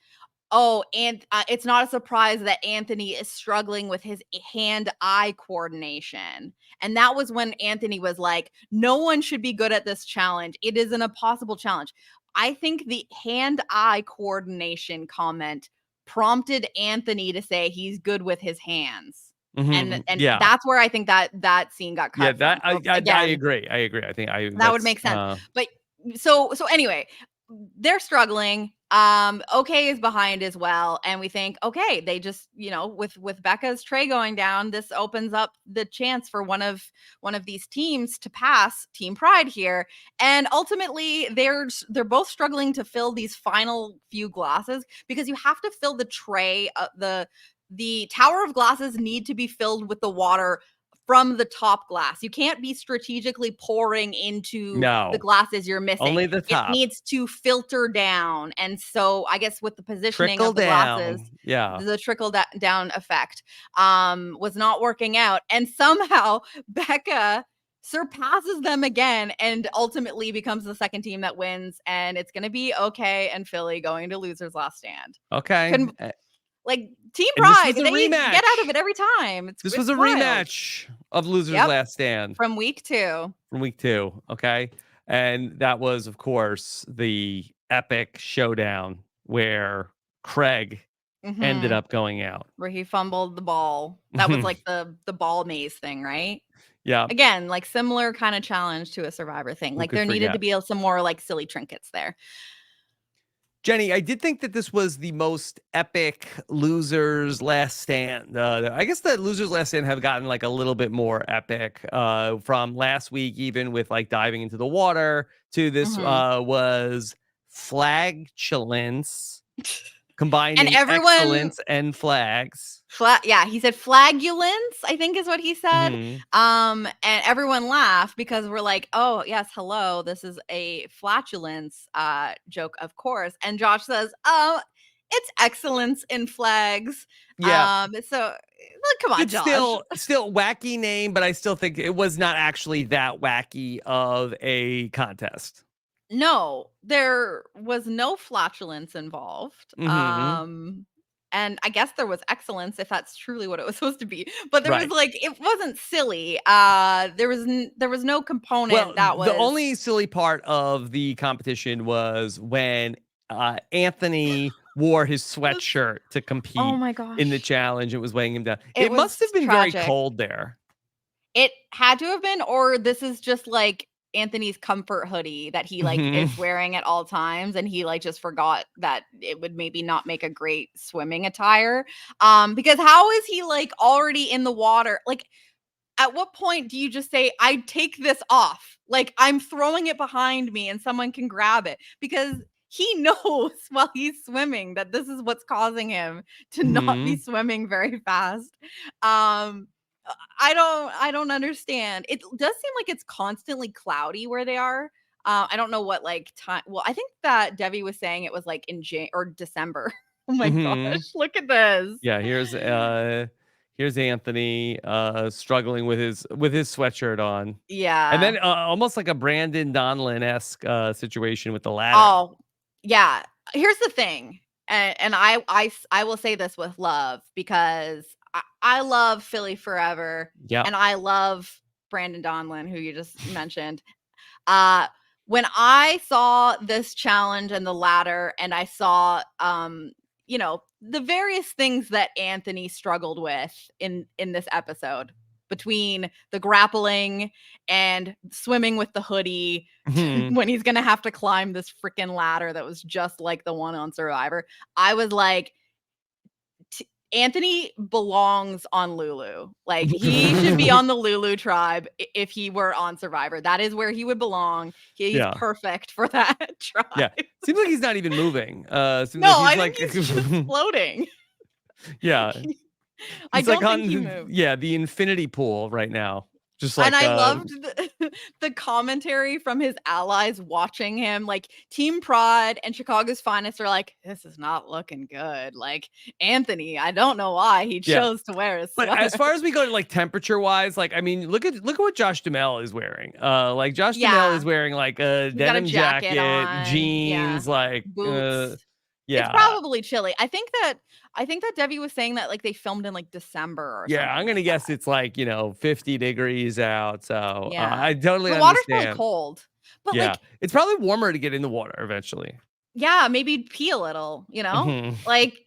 Speaker 1: oh, and it's not a surprise that Anthony is struggling with his hand-eye coordination. And that was when Anthony was like, no one should be good at this challenge. It is an impossible challenge. I think the hand-eye coordination comment prompted Anthony to say he's good with his hands. And
Speaker 2: Mhm.
Speaker 1: and
Speaker 2: Yeah.
Speaker 1: that's where I think that scene got
Speaker 2: Yeah,
Speaker 1: cut
Speaker 2: that
Speaker 1: from.
Speaker 2: I
Speaker 1: So
Speaker 2: I I
Speaker 1: again,
Speaker 2: agree. I agree. I think I
Speaker 1: that would
Speaker 2: that's
Speaker 1: make sense. But so anyway, they're struggling. OK is behind as well. And we think, okay, they just, with Becca's tray going down, this opens up the chance for one of these teams to pass Team Pride here. And ultimately they're both struggling to fill these final few glasses, because you have to fill the tray, the tower of glasses need to be filled with the water from the top glass. You can't be strategically pouring into the
Speaker 2: no.
Speaker 1: glasses you're missing.
Speaker 2: Only the
Speaker 1: It
Speaker 2: top.
Speaker 1: needs to filter down. And so I guess with the positioning
Speaker 2: Trickle
Speaker 1: of the glasses,
Speaker 2: down. Yeah.
Speaker 1: the down effect was not working out. And somehow Becca surpasses them again and ultimately becomes the second team that wins. And it's going to be OK and Philly going to Losers Last Stand.
Speaker 2: Okay.
Speaker 1: Can like Team
Speaker 2: And this
Speaker 1: Pride,
Speaker 2: was a
Speaker 1: they get out of
Speaker 2: rematch.
Speaker 1: it every time. It's
Speaker 2: This was
Speaker 1: it's
Speaker 2: a
Speaker 1: wild.
Speaker 2: rematch of Losers
Speaker 1: Yep,
Speaker 2: Last Stand
Speaker 1: from week 2.
Speaker 2: from week 2, okay? And that was, of course, the epic showdown where Craig ended
Speaker 1: Mhm.
Speaker 2: up going out.
Speaker 1: Where he fumbled the ball. That was like the ball maze thing, right?
Speaker 2: Yeah.
Speaker 1: Again, like similar kind of challenge to a Survivor thing.
Speaker 2: Who
Speaker 1: Like
Speaker 2: could
Speaker 1: there needed to
Speaker 2: forget?
Speaker 1: be some more like silly trinkets there.
Speaker 2: Jenny, I did think that this was the most epic Losers Last Stand. I guess that Losers Last Stand have gotten like a little bit more epic from last week, even with like diving into the water, to this
Speaker 1: Mhm.
Speaker 2: was flagellance,
Speaker 1: And
Speaker 2: combining
Speaker 1: everyone
Speaker 2: excellence and flags.
Speaker 1: yeah, he said flagulence, I think is what he said.
Speaker 2: Mhm.
Speaker 1: And everyone laughed because we're like, "Oh, yes, hello. This is a flatulence joke, of course." And Josh says, "Oh, it's excellence in flags."
Speaker 2: Yeah,
Speaker 1: So like, come on,
Speaker 2: it's
Speaker 1: Josh.
Speaker 2: still wacky name, but I still think it was not actually that wacky of a contest.
Speaker 1: No, there was no flatulence involved.
Speaker 2: Mhm.
Speaker 1: And I guess there was excellence if that's truly what it was supposed to be. But there was
Speaker 2: Right.
Speaker 1: like it wasn't silly. There was no
Speaker 2: Well,
Speaker 1: component that
Speaker 2: the
Speaker 1: was
Speaker 2: only silly part of the competition was when Anthony wore his
Speaker 1: was
Speaker 2: sweatshirt to
Speaker 1: oh
Speaker 2: compete
Speaker 1: my
Speaker 2: in the
Speaker 1: gosh.
Speaker 2: challenge. It was weighing him down.
Speaker 1: It
Speaker 2: It must have
Speaker 1: was
Speaker 2: been very
Speaker 1: tragic.
Speaker 2: cold there.
Speaker 1: It had to have been, or this is just like Anthony's comfort hoodie that he like
Speaker 2: Mhm.
Speaker 1: is wearing at all times, and he like just forgot that it would maybe not make a great swimming attire. Because how is he like already in the water? Like at what point do you just say, I take this off? Like I'm throwing it behind me and someone can grab it? Because he knows while he's swimming that this is what's causing him to not be
Speaker 2: Mhm.
Speaker 1: swimming very fast. Um, I don't understand. It does seem like it's constantly cloudy where they are. I don't know what like time. Well, I think that Debbie was saying it was like in or December. Oh my
Speaker 2: Mhm.
Speaker 1: gosh, look at this.
Speaker 2: Yeah, here's Anthony, struggling with his sweatshirt on. And
Speaker 1: Yeah.
Speaker 2: then, almost like a Brandon Donlin-esque, situation with the ladder.
Speaker 1: Oh, yeah. Here's the thing, and I will say this with love because I love Philly forever,
Speaker 2: Yep.
Speaker 1: and I love Brandon Donlin, who you just mentioned. Uh, when I saw this challenge and the ladder, and I saw, the various things that Anthony struggled with in this episode between the grappling and swimming with the hoodie
Speaker 2: Mhm.
Speaker 1: when he's gonna have to climb this freaking ladder that was just like the one on Survivor. I was like, Anthony belongs on Lulu. Like he should be on the Lulu tribe if he were on Survivor. That is where he would belong. He's
Speaker 2: Yeah.
Speaker 1: perfect for that
Speaker 2: Yeah.
Speaker 1: tribe.
Speaker 2: Seems like he's not even moving. Seems
Speaker 1: No,
Speaker 2: like
Speaker 1: I
Speaker 2: he's
Speaker 1: think
Speaker 2: like
Speaker 1: he's just floating.
Speaker 2: yeah.
Speaker 1: I
Speaker 2: He's like
Speaker 1: don't think
Speaker 2: on
Speaker 1: he moved.
Speaker 2: the infinity pool right now. Just
Speaker 1: And
Speaker 2: like,
Speaker 1: I loved the commentary from his allies watching him. Like Team Pride and Chicago's Finest are like, this is not looking good. Like Anthony, I don't know why he
Speaker 2: yeah.
Speaker 1: chose to wear a
Speaker 2: But as
Speaker 1: sweater.
Speaker 2: far as we go to like temperature wise, like I mean, look at what Josh Duhamel is wearing. Like Josh Duhamel
Speaker 1: Yeah.
Speaker 2: is wearing like a
Speaker 1: He's got a
Speaker 2: denim
Speaker 1: jacket
Speaker 2: jacket,
Speaker 1: on, yeah,
Speaker 2: jeans, like
Speaker 1: boots. It's
Speaker 2: yeah.
Speaker 1: probably chilly. I think that Debbie was saying that, like, they filmed in, like, December or
Speaker 2: Yeah, I'm
Speaker 1: something
Speaker 2: gonna
Speaker 1: like
Speaker 2: guess
Speaker 1: that.
Speaker 2: it's like, 50 degrees out. So
Speaker 1: Yeah.
Speaker 2: I totally
Speaker 1: The water's probably
Speaker 2: understand.
Speaker 1: cold, but,
Speaker 2: Yeah.
Speaker 1: like,
Speaker 2: It's probably warmer to get in the water eventually.
Speaker 1: yeah, maybe pee a little, you know?
Speaker 2: Mhm.
Speaker 1: Like,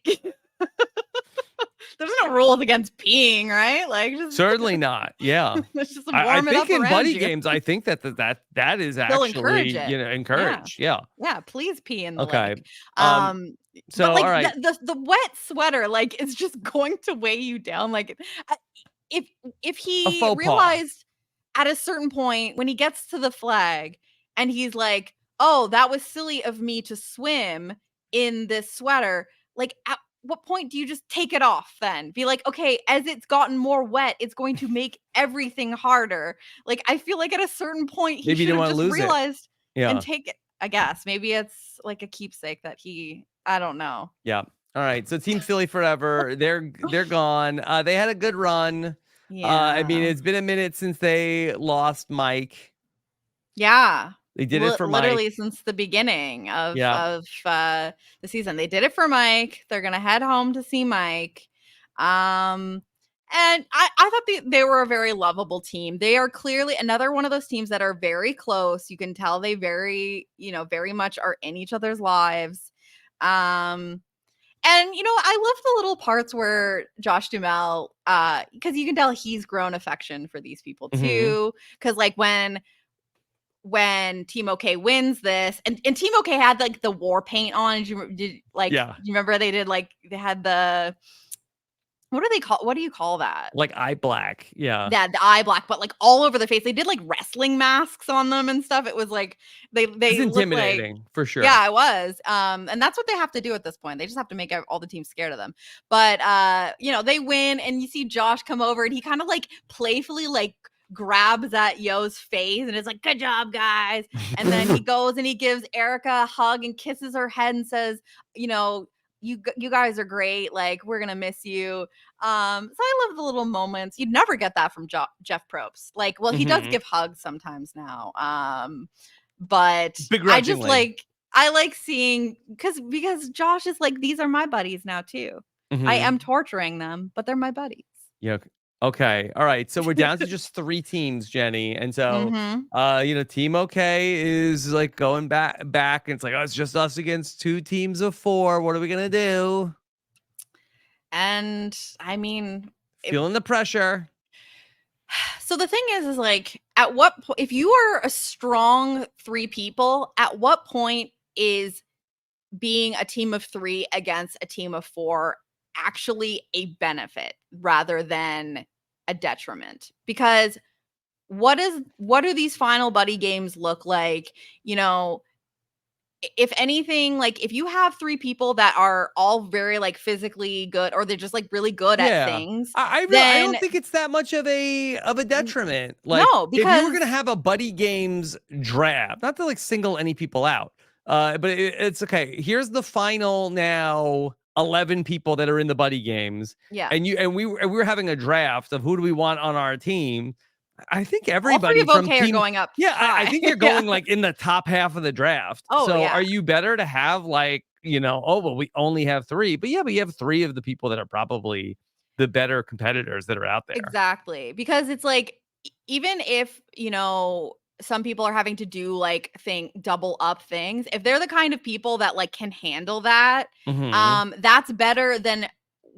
Speaker 1: there's no rules against peeing, right? Like, just
Speaker 2: Certainly not. Yeah.
Speaker 1: let's just
Speaker 2: I
Speaker 1: warm it
Speaker 2: think
Speaker 1: up
Speaker 2: in
Speaker 1: around
Speaker 2: buddy
Speaker 1: you.
Speaker 2: games, I think that is
Speaker 1: They'll
Speaker 2: actually,
Speaker 1: encourage it. Yeah.
Speaker 2: encouraged. Yeah.
Speaker 1: Yeah, please pee in the
Speaker 2: Okay.
Speaker 1: lake.
Speaker 2: Um,
Speaker 1: Um, but,
Speaker 2: so
Speaker 1: like,
Speaker 2: all right.
Speaker 1: the wet sweater, like, is just going to weigh you down, like, I if if
Speaker 2: A
Speaker 1: he
Speaker 2: faux pas.
Speaker 1: realized at a certain point when he gets to the flag and he's like, "Oh, that was silly of me to swim in this sweater," like, at what point do you just take it off then? Be like, "Okay, as it's gotten more wet, it's going to make everything harder." Like, I feel like at a certain point, he
Speaker 2: Maybe you
Speaker 1: should
Speaker 2: didn't
Speaker 1: have
Speaker 2: want to
Speaker 1: just
Speaker 2: lose it.
Speaker 1: realized and
Speaker 2: Yeah.
Speaker 1: take it. I guess. Maybe it's like a keepsake that I don't know.
Speaker 2: Yeah. All right. So Team Philly forever. They're gone. They had a good run. I mean,
Speaker 1: Yeah.
Speaker 2: it's been a minute since they lost Mike.
Speaker 1: Yeah.
Speaker 2: They did it for Mike.
Speaker 1: Literally since the beginning of
Speaker 2: Yeah.
Speaker 1: the season. They did it for Mike. They're gonna head home to see Mike. And I thought they were a very lovable team. They are clearly another one of those teams that are very close. You can tell they very much are in each other's lives. Um, and I love the little parts where Josh Duhamel, because you can tell he's grown affection for these people
Speaker 2: Hmm.
Speaker 1: too. Because like when Team OK wins this, and Team OK had like the war paint on.
Speaker 2: Yeah.
Speaker 1: Do you remember they had the what do you call that?
Speaker 2: Like eye black. Yeah.
Speaker 1: That the eye black, but like all over the face. They did like wrestling masks on them and stuff. It was like
Speaker 2: It's
Speaker 1: they look like
Speaker 2: intimidating for sure.
Speaker 1: yeah, it was. And that's what they have to do at this point. They just have to make all the teams scared of them. But they win and you see Josh come over and he kind of like playfully like grabs at Yo's face and is like, "Good job, guys." And then he goes and he gives Erica a hug and kisses her head and says, you know, you guys are great. Like, we're gonna miss you. So I love the little moments. You'd never get that from Jeff Probst. Like, well, he does
Speaker 2: Hmm.
Speaker 1: give hugs sometimes now. But
Speaker 2: Begrudgingly.
Speaker 1: I like seeing because Josh is like, these are my buddies now too. I
Speaker 2: Hmm.
Speaker 1: am torturing them, but they're my buddies.
Speaker 2: Yeah. Okay. All right. So we're down to just 3 teams, Jenny. And so,
Speaker 1: Mm-hmm.
Speaker 2: Team OK is like going back. And it's like, oh, it's just us against 2 teams of 4. What are we gonna do?
Speaker 1: And I mean,
Speaker 2: Feeling the pressure.
Speaker 1: so the thing is like, at what point, if you are a strong 3 people, at what point is being a team of 3 against a team of 4 actually a benefit rather than a detriment? Because what do these final buddy games look like? You know, if anything, like if you have 3 people that are all very like physically good or they're just like really good at
Speaker 2: Yeah.
Speaker 1: things,
Speaker 2: I
Speaker 1: then
Speaker 2: don't think it's that much of a
Speaker 1: n-
Speaker 2: detriment. Like,
Speaker 1: no,
Speaker 2: if you were
Speaker 1: because
Speaker 2: gonna have a buddy games draft, not to like single any people out, but it's okay. Here's the final now 11 people that are in the buddy games,
Speaker 1: yeah,
Speaker 2: and we were having a draft of who do we want on our team. I think
Speaker 1: all 3
Speaker 2: everybody
Speaker 1: of
Speaker 2: from
Speaker 1: OK are
Speaker 2: team,
Speaker 1: going up
Speaker 2: yeah, I
Speaker 1: high.
Speaker 2: think you're
Speaker 1: Yeah.
Speaker 2: going like in the top half of the draft.
Speaker 1: Oh
Speaker 2: So are
Speaker 1: yeah.
Speaker 2: you better to have like, oh well, we only have three, but yeah, but you have three of the people that are probably the better competitors that are out there.
Speaker 1: Exactly, because it's like even if, some people are having to do like double up things, if they're the kind of people that like can handle that,
Speaker 2: Hmm.
Speaker 1: that's better than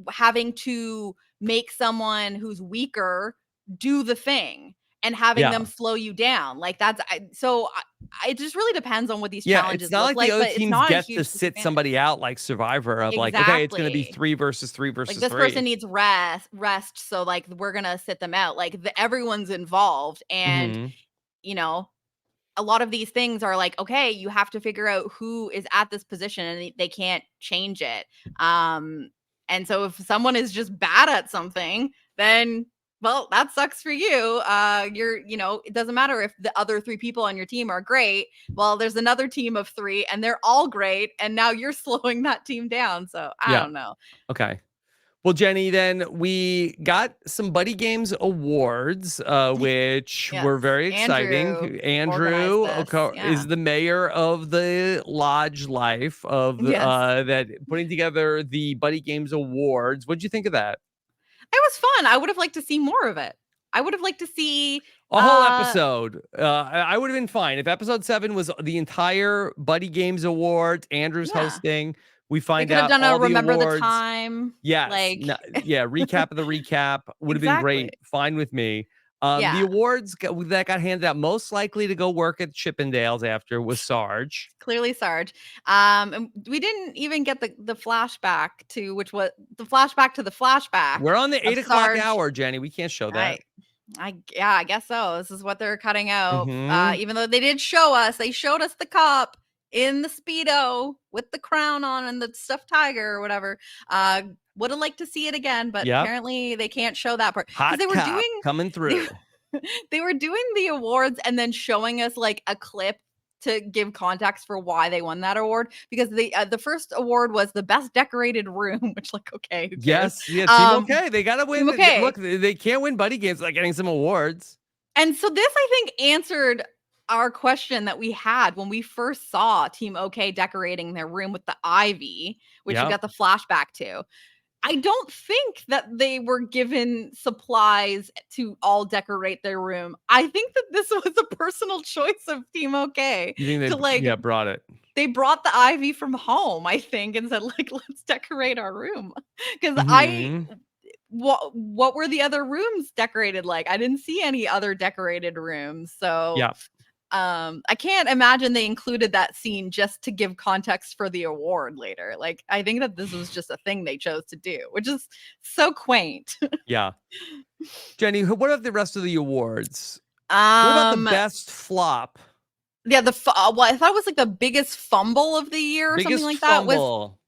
Speaker 1: having to make someone who's weaker do the thing and having them
Speaker 2: Yeah.
Speaker 1: slow you down. Like it just really depends on what these
Speaker 2: Yeah. It's
Speaker 1: challenges
Speaker 2: not
Speaker 1: look
Speaker 2: like the
Speaker 1: like,
Speaker 2: other
Speaker 1: but it's
Speaker 2: teams
Speaker 1: not a
Speaker 2: get to
Speaker 1: huge
Speaker 2: sit
Speaker 1: disadvantage.
Speaker 2: somebody out like Survivor of like, okay, it's going to be
Speaker 1: Exactly.
Speaker 2: three versus three
Speaker 1: Like
Speaker 2: versus
Speaker 1: this person
Speaker 2: three.
Speaker 1: needs rest, so like we're gonna sit them out. Like everyone's involved, and
Speaker 2: Hmm.
Speaker 1: you know, a lot of these things are like, okay, you have to figure out who is at this position, and they can't change it. Um, and so if someone is just bad at something, then well, that sucks for you. It doesn't matter if the other 3 people on your team are great. Well, there's another team of 3 and they're all great, and now you're slowing that team down. So I
Speaker 2: Yeah.
Speaker 1: don't know.
Speaker 2: Okay. Well, Jenny, then we got some Buddy Games awards, which
Speaker 1: Yes,
Speaker 2: were very
Speaker 1: Andrew
Speaker 2: exciting.
Speaker 1: organized
Speaker 2: Andrew
Speaker 1: this,
Speaker 2: Is
Speaker 1: yeah.
Speaker 2: the mayor of the Lodge Life of
Speaker 1: Yes.
Speaker 2: that putting together the Buddy Games awards. What'd you think of that?
Speaker 1: It was fun, I would have liked to see more of it. I would have liked to see,
Speaker 2: A whole episode. I would have been fine if episode 7 was the entire Buddy Games awards. Andrew's
Speaker 1: yeah,
Speaker 2: hosting. We
Speaker 1: they
Speaker 2: find
Speaker 1: could have
Speaker 2: out
Speaker 1: done a
Speaker 2: all the
Speaker 1: remember the
Speaker 2: awards.
Speaker 1: time,
Speaker 2: Yes.
Speaker 1: like
Speaker 2: Yeah, recap of the recap would have been
Speaker 1: exactly.
Speaker 2: great. Fine with me. The
Speaker 1: Yeah,
Speaker 2: awards that got handed out most likely to go work at Chippendales after was Sarge.
Speaker 1: clearly Sarge. And we didn't even get the flashback to which was the flashback to the flashback
Speaker 2: We're on the
Speaker 1: of
Speaker 2: 8 o'clock
Speaker 1: Sarge.
Speaker 2: hour, Jenny. We can't show
Speaker 1: I
Speaker 2: that.
Speaker 1: yeah, I guess so. This is what they're cutting out.
Speaker 2: Hmm.
Speaker 1: Even though they did show us, they showed us the cop in the Speedo with the crown on and the stuffed tiger or whatever. Would have liked to see it again, but
Speaker 2: Yep.
Speaker 1: apparently they can't show that part because
Speaker 2: Hot cop coming
Speaker 1: they,
Speaker 2: through.
Speaker 1: they were doing the awards and then showing us like a clip to give context for why they won that award because the first award was the best decorated room, which like okay, who cares?
Speaker 2: Yes. Yeah. Team
Speaker 1: Um,
Speaker 2: okay. They got to
Speaker 1: Team
Speaker 2: win. Look,
Speaker 1: okay.
Speaker 2: they can't win Buddy Games without getting some awards.
Speaker 1: And so this, I think, answered our question that we had when we first saw Team OK decorating their room with the ivy, which we
Speaker 2: Yep.
Speaker 1: got the flashback to. I don't think that they were given supplies to all decorate their room. I think that this was a personal choice of Team OK
Speaker 2: You think
Speaker 1: to
Speaker 2: they,
Speaker 1: like
Speaker 2: yeah, brought it.
Speaker 1: they brought the ivy from home, I think, and said like let's decorate our room. Cuz I
Speaker 2: Hmm.
Speaker 1: what were the other rooms decorated like? I didn't see any other decorated rooms. So,
Speaker 2: Yeah.
Speaker 1: I can't imagine they included that scene just to give context for the award later. Like, I think that this was just a thing they chose to do, which is so quaint.
Speaker 2: Yeah. Jenny, what about the rest of the awards? What about the
Speaker 1: Um,
Speaker 2: best flop?
Speaker 1: yeah, well, I thought it was like the biggest fumble of the year or something
Speaker 2: Biggest
Speaker 1: like that
Speaker 2: fumble.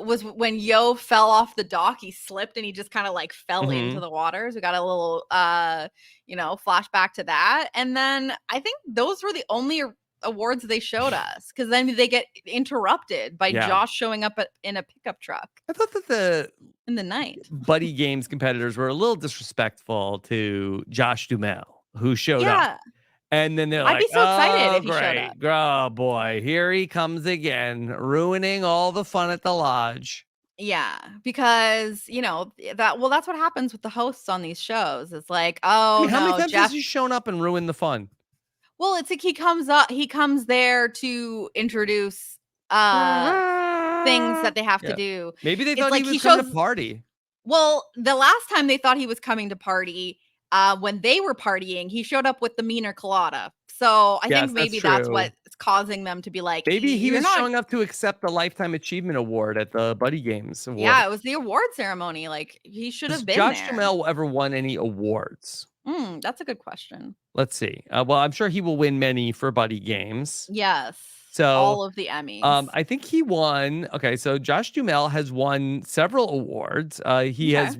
Speaker 1: was when Yo fell off the dock. He slipped and he just kind of like fell into
Speaker 2: Mhm.
Speaker 1: the waters. We got a little flashback to that. And then I think those were the only awards they showed us because then they get interrupted by
Speaker 2: Yeah.
Speaker 1: Josh showing up in a pickup truck
Speaker 2: I thought that the
Speaker 1: in the night.
Speaker 2: Buddy Games competitors were a little disrespectful to Josh Duhamel, who showed up.
Speaker 1: Yeah.
Speaker 2: And then they're
Speaker 1: I'd
Speaker 2: like,
Speaker 1: be so excited
Speaker 2: "Oh,
Speaker 1: if he showed up.
Speaker 2: great. Oh, boy. Here he comes again, ruining all the fun at the lodge."
Speaker 1: Yeah, because that's what happens with the hosts on these shows. It's like,
Speaker 2: I
Speaker 1: oh
Speaker 2: mean, how many
Speaker 1: no,
Speaker 2: times has
Speaker 1: Jeff.
Speaker 2: he shown up and ruined the fun?
Speaker 1: Well, it's like he comes there to introduce things that they have to
Speaker 2: Yeah.
Speaker 1: do.
Speaker 2: Maybe they
Speaker 1: It's
Speaker 2: thought he
Speaker 1: like
Speaker 2: was
Speaker 1: he
Speaker 2: coming to
Speaker 1: shows
Speaker 2: party.
Speaker 1: well, the last time they thought he was coming to party, when they were partying, he showed up with the meaner colada. So I think
Speaker 2: Yes, that's
Speaker 1: maybe that's
Speaker 2: true.
Speaker 1: what's causing them to be like,
Speaker 2: Maybe he
Speaker 1: you're
Speaker 2: was
Speaker 1: not.
Speaker 2: showing up to accept the Lifetime Achievement Award at the Buddy Games
Speaker 1: Yeah,
Speaker 2: Award.
Speaker 1: it was the award ceremony. Like he should
Speaker 2: Has
Speaker 1: have been
Speaker 2: Josh
Speaker 1: there.
Speaker 2: Duhamel ever won any awards?
Speaker 1: That's a good question.
Speaker 2: Let's see. Well, I'm sure he will win many for Buddy Games.
Speaker 1: Yes.
Speaker 2: So,
Speaker 1: All of the Emmys.
Speaker 2: I think he won. Okay, so Josh Duhamel has won several awards. He
Speaker 1: Okay.
Speaker 2: has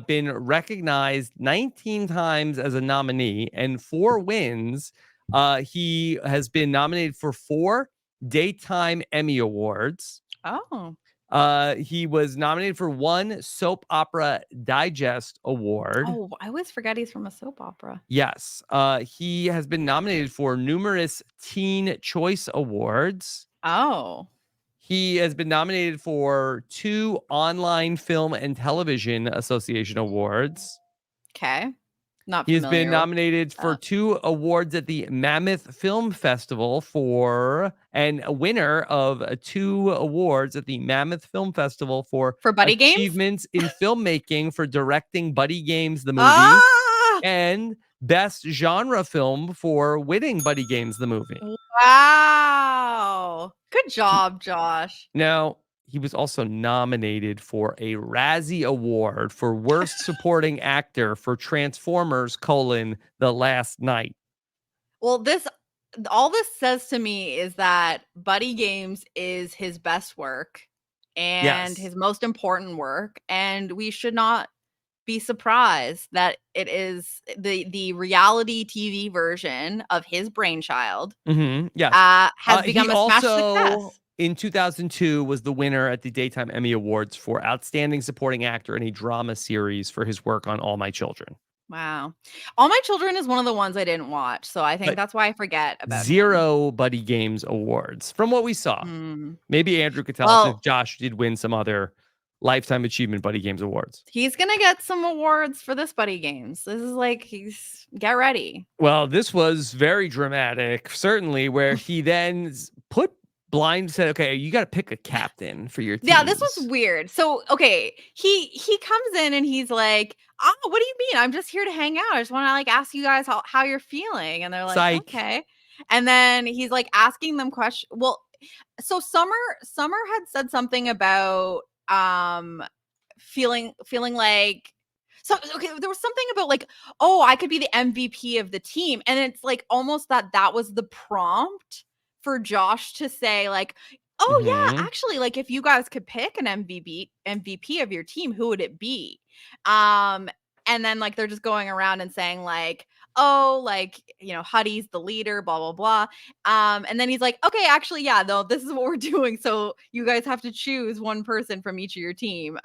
Speaker 2: been recognized 19 times as a nominee and 4 wins. He has been nominated for 4 Daytime Emmy Awards.
Speaker 1: Oh,
Speaker 2: He was nominated for 1 Soap Opera Digest Award.
Speaker 1: oh, I always forget he's from a soap opera.
Speaker 2: Yes. He has been nominated for numerous Teen Choice Awards.
Speaker 1: Oh,
Speaker 2: He has been nominated for 2 Online Film and Television Association Awards.
Speaker 1: okay. Not
Speaker 2: He has been
Speaker 1: familiar with
Speaker 2: nominated for
Speaker 1: that.
Speaker 2: 2 awards at the Mammoth Film Festival and a winner of 2 awards at the Mammoth Film Festival for
Speaker 1: For Buddy Games?
Speaker 2: achievements in filmmaking for directing Buddy Games the movie
Speaker 1: Ah!
Speaker 2: and best genre film for winning Buddy Games the movie.
Speaker 1: Wow. Good
Speaker 2: He
Speaker 1: job, Josh.
Speaker 2: Now, he was also nominated for a Razzie Award for Worst Supporting Actor for Transformers: The Last Night.
Speaker 1: Well, this all this says to me is that Buddy Games is his best work and
Speaker 2: Yes.
Speaker 1: his most important work, and we should not be surprised that it is the reality TV version of his brainchild,
Speaker 2: Yes.
Speaker 1: has
Speaker 2: He
Speaker 1: become a smash
Speaker 2: also,
Speaker 1: success.
Speaker 2: in 2002, was the winner at the Daytime Emmy Awards for Outstanding Supporting Actor in a Drama Series for his work on All My Children.
Speaker 1: Wow. All My Children is one of the ones I didn't watch, so I think
Speaker 2: But
Speaker 1: that's why I forget about him.
Speaker 2: 0 Buddy Games awards from what we saw.
Speaker 1: Mm.
Speaker 2: Maybe Andrew could tell us if
Speaker 1: Well,
Speaker 2: Josh did win some other Lifetime Achievement Buddy Games awards.
Speaker 1: he's gonna get some awards for this Buddy Games. This is like he's get ready.
Speaker 2: Well, this was very dramatic, certainly, where he then said, okay, you got to pick a captain for your
Speaker 1: Yeah, this was
Speaker 2: teams.
Speaker 1: weird. So, okay, he comes in and he's like, "Oh, what do you mean? I'm just here to hang out. I just want to like ask you guys how you're feeling." And they're like,
Speaker 2: Psych.
Speaker 1: "Okay." And then he's like asking them questions. Well, so Summer had said something about feeling like so okay, there was something about like, "Oh, I could be the MVP of the team." And it's like almost that was the prompt for Josh to say like, "Oh yeah,
Speaker 2: Hmm.
Speaker 1: actually like if you guys could pick an MVP of your team, who would it be?" Um and then like they're just going around and saying like, "Oh, like, Huddy's the leader, blah blah blah." And then he's like, "Okay, actually, yeah, no, this is what we're doing. So you guys have to choose one person from each of your team."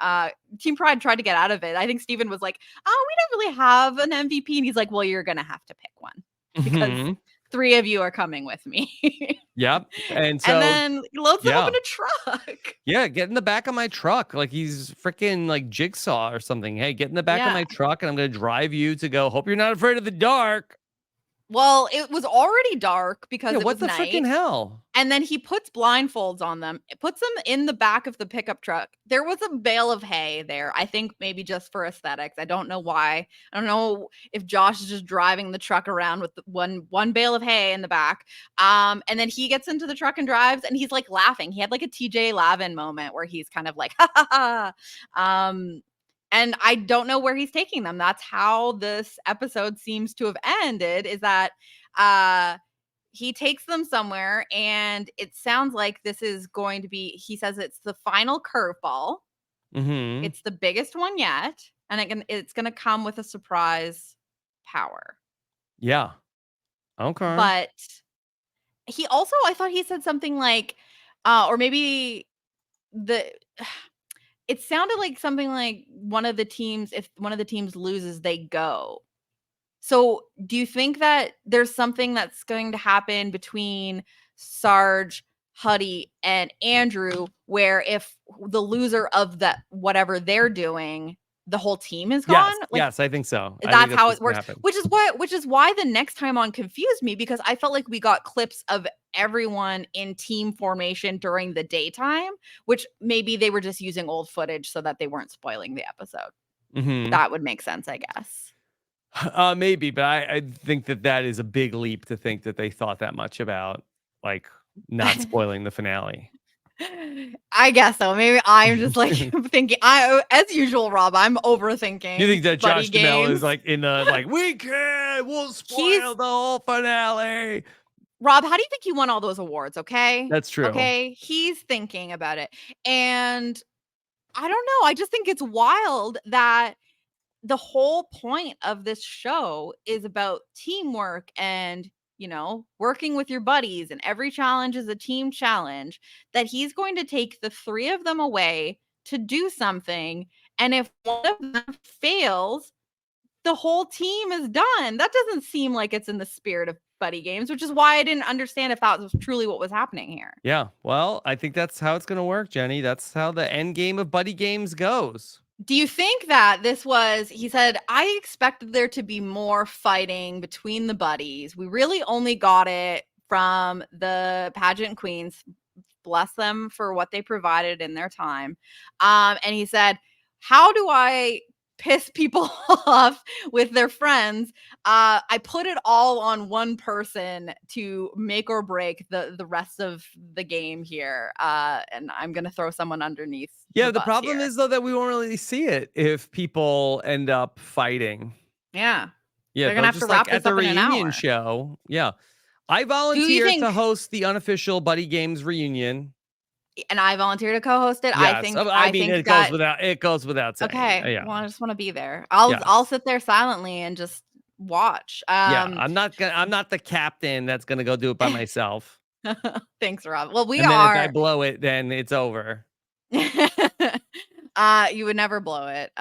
Speaker 1: Team Pride tried to get out of it. I think Steven was like, "Oh, we don't really have an MVP." And he's like, "Well, you're gonna have to pick one because
Speaker 2: Hmm.
Speaker 1: 3 of you are coming with me."
Speaker 2: Yep. And
Speaker 1: And
Speaker 2: so,
Speaker 1: then he loads them up
Speaker 2: yeah.
Speaker 1: in a truck.
Speaker 2: Yeah, get in the back of my truck like he's freaking like Jigsaw or something. Hey, get in the back of
Speaker 1: Yeah.
Speaker 2: my truck and I'm going to drive you to go. Hope you're not afraid of the dark.
Speaker 1: Well, it was already dark because
Speaker 2: Yeah,
Speaker 1: it
Speaker 2: what
Speaker 1: was
Speaker 2: the freaking
Speaker 1: night.
Speaker 2: hell?
Speaker 1: And then he puts blindfolds on them, puts them in the back of the pickup truck. There was a bale of hay there, I think maybe just for aesthetics. I don't know why. I don't know if Josh is just driving the truck around with the one bale of hay in the back. And then he gets into the truck and drives, and he's, like, laughing. He had, like, a TJ Lavin moment where he's kind of like, "Ha, ha, ha." And I don't know where he's taking them. That's how this episode seems to have ended, is that, uh he takes them somewhere, and it sounds like this is going to be he says it's the final curveball.
Speaker 2: Hmm.
Speaker 1: It's the biggest one yet, and it's gonna come with a surprise power.
Speaker 2: Yeah. Okay.
Speaker 1: But he also I thought he said something like, or maybe the it sounded like something like one of the teams if one of the teams loses, they go. So, do you think that there's something that's going to happen between Sarge, Huddy, and Andrew where if the loser of that whatever they're doing, the whole team is gone?
Speaker 2: Yes.
Speaker 1: Like,
Speaker 2: Yes. I think so. I think
Speaker 1: that's
Speaker 2: that's
Speaker 1: how
Speaker 2: what's
Speaker 1: it
Speaker 2: going to
Speaker 1: works.
Speaker 2: happen.
Speaker 1: Which is why the next time on confused me because I felt like we got clips of everyone in team formation during the daytime, which maybe they were just using old footage so that they weren't spoiling the episode.
Speaker 2: Hmm.
Speaker 1: That would make sense, I guess.
Speaker 2: Maybe, but I think that is a big leap to think that they thought that much about like not spoiling the finale.
Speaker 1: I guess so. Maybe I'm just like thinking as usual, Rob, I'm
Speaker 2: You
Speaker 1: overthinking
Speaker 2: think that
Speaker 1: buddy
Speaker 2: Josh Duhamel is
Speaker 1: games.
Speaker 2: like in the like we'll
Speaker 1: He's
Speaker 2: spoil the whole finale.
Speaker 1: Rob, how do you think he won all those awards? Okay.
Speaker 2: That's true.
Speaker 1: Okay. He's thinking about it. And I don't know. I just think it's wild that the whole point of this show is about teamwork and, working with your buddies, and every challenge is a team challenge, that he's going to take the three of them away to do something. And if one of them fails, the whole team is done. That doesn't seem like it's in the spirit of buddy games, which is why I didn't understand if that was truly what was happening here.
Speaker 2: Yeah. Well, I think that's how it's going to work, Jenny. That's how the end game of buddy games goes.
Speaker 1: Do you think that this was, he said, I expected there to be more fighting between the buddies. We really only got it from the pageant queens. Bless them for what they provided in their time. And he said, how do I piss people off with their friends? I put it all on one person to make or break the rest of the game here. And I'm going to throw someone underneath
Speaker 2: Yeah,
Speaker 1: the
Speaker 2: the
Speaker 1: bus
Speaker 2: problem
Speaker 1: here.
Speaker 2: is though that we won't really see it if people end up fighting.
Speaker 1: Yeah.
Speaker 2: Yeah,
Speaker 1: They're gonna
Speaker 2: they'll
Speaker 1: have to
Speaker 2: just like
Speaker 1: wrap
Speaker 2: at
Speaker 1: this
Speaker 2: the
Speaker 1: up in an
Speaker 2: reunion
Speaker 1: hour.
Speaker 2: show. Yeah. I
Speaker 1: Do you
Speaker 2: volunteered to
Speaker 1: think,
Speaker 2: host the unofficial Buddy Games reunion.
Speaker 1: and I volunteer to co-host it? I
Speaker 2: Yes.
Speaker 1: think
Speaker 2: I
Speaker 1: I
Speaker 2: mean,
Speaker 1: think that
Speaker 2: it goes without saying.
Speaker 1: okay.
Speaker 2: Yeah.
Speaker 1: Well, I just want to be there. I'll
Speaker 2: Yes.
Speaker 1: sit there silently and just watch.
Speaker 2: Yeah. I'm not the captain that's gonna go do it by myself.
Speaker 1: Thanks, Rob. Well, we
Speaker 2: And then if I
Speaker 1: are.
Speaker 2: blow it, then it's over.
Speaker 1: You would never blow it.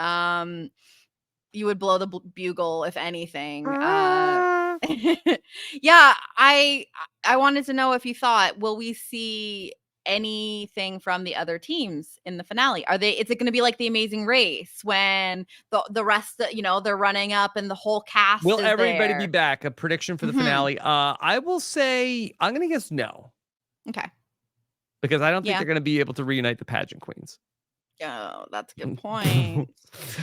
Speaker 1: You would blow the bugle if anything. Yeah, I wanted to know if you thought, will we see anything from the other teams in the finale? Is it going to be like the Amazing Race when the rest, they're running up and the whole cast
Speaker 2: Will
Speaker 1: is
Speaker 2: everybody be
Speaker 1: there?
Speaker 2: back? A prediction for the
Speaker 1: Mhm.
Speaker 2: finale. I will say I'm gonna guess no.
Speaker 1: Okay.
Speaker 2: Because I don't think
Speaker 1: Yeah.
Speaker 2: they're gonna be able to reunite the pageant queens.
Speaker 1: Oh, that's a good point.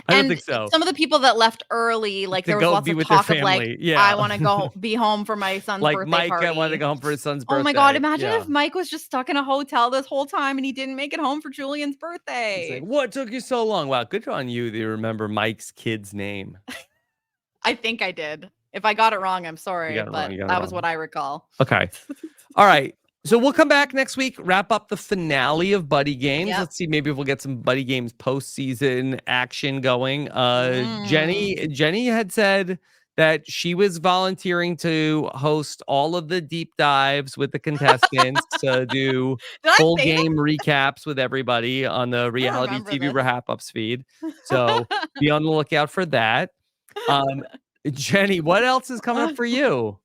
Speaker 2: I don't
Speaker 1: And
Speaker 2: think so.
Speaker 1: some of the people that left early, like,
Speaker 2: To
Speaker 1: there was
Speaker 2: go
Speaker 1: lots
Speaker 2: be
Speaker 1: of
Speaker 2: with their
Speaker 1: talk of, like,
Speaker 2: family. Yeah.
Speaker 1: "I wanna go be home for my son's
Speaker 2: Like
Speaker 1: birthday
Speaker 2: Mike wanted to
Speaker 1: party."
Speaker 2: go home for his son's
Speaker 1: Oh my god,
Speaker 2: birthday.
Speaker 1: imagine
Speaker 2: Yeah.
Speaker 1: if Mike was just stuck in a hotel this whole time and he didn't make it home for Julian's
Speaker 2: He's like,
Speaker 1: birthday.
Speaker 2: "What took you so long?" Wow, good on you that you remember Mike's kid's name.
Speaker 1: I think I did. If I got it wrong, I'm
Speaker 2: You
Speaker 1: sorry,
Speaker 2: got it wrong,
Speaker 1: but
Speaker 2: you got it
Speaker 1: that was
Speaker 2: wrong.
Speaker 1: what I recall.
Speaker 2: Okay. All right. So we'll come back next week, wrap up the finale of Buddy Games.
Speaker 1: Yep.
Speaker 2: Let's see, maybe if we'll get some Buddy Games postseason action going.
Speaker 1: Mm.
Speaker 2: Jenny had said that she was volunteering to host all of the deep dives with the contestants to do
Speaker 1: Did I
Speaker 2: full
Speaker 1: say that?
Speaker 2: game recaps with everybody on the
Speaker 1: I don't
Speaker 2: reality
Speaker 1: remember
Speaker 2: TV
Speaker 1: this.
Speaker 2: RHAP Ups feed. So be on the lookout for that. Um, Jenny, what else is coming up for you?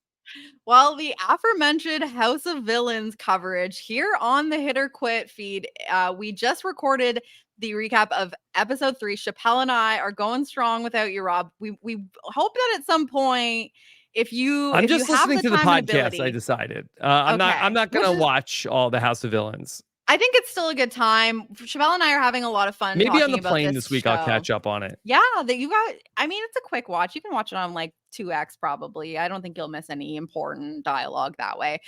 Speaker 1: Well, the aforementioned House of Villains coverage here on the Hit or Quit feed. We just recorded the recap of episode 3. Chappelle and I are going strong without you, Rob. We hope that at some point, if you
Speaker 2: I'm
Speaker 1: if you
Speaker 2: just
Speaker 1: have
Speaker 2: listening
Speaker 1: the
Speaker 2: to the
Speaker 1: time and
Speaker 2: podcast, I
Speaker 1: ability,
Speaker 2: decided. I'm
Speaker 1: okay,
Speaker 2: not
Speaker 1: which
Speaker 2: gonna
Speaker 1: is,
Speaker 2: watch all the House of Villains.
Speaker 1: I think it's still a good time. Chappelle and I are having a lot of fun
Speaker 2: Maybe on
Speaker 1: talking
Speaker 2: the
Speaker 1: about
Speaker 2: plane
Speaker 1: this
Speaker 2: this week I'll
Speaker 1: show.
Speaker 2: catch up on it.
Speaker 1: Yeah, that you got, I mean, it's a quick watch. You can watch it on like 2x probably. I don't think you'll miss any important dialogue that way.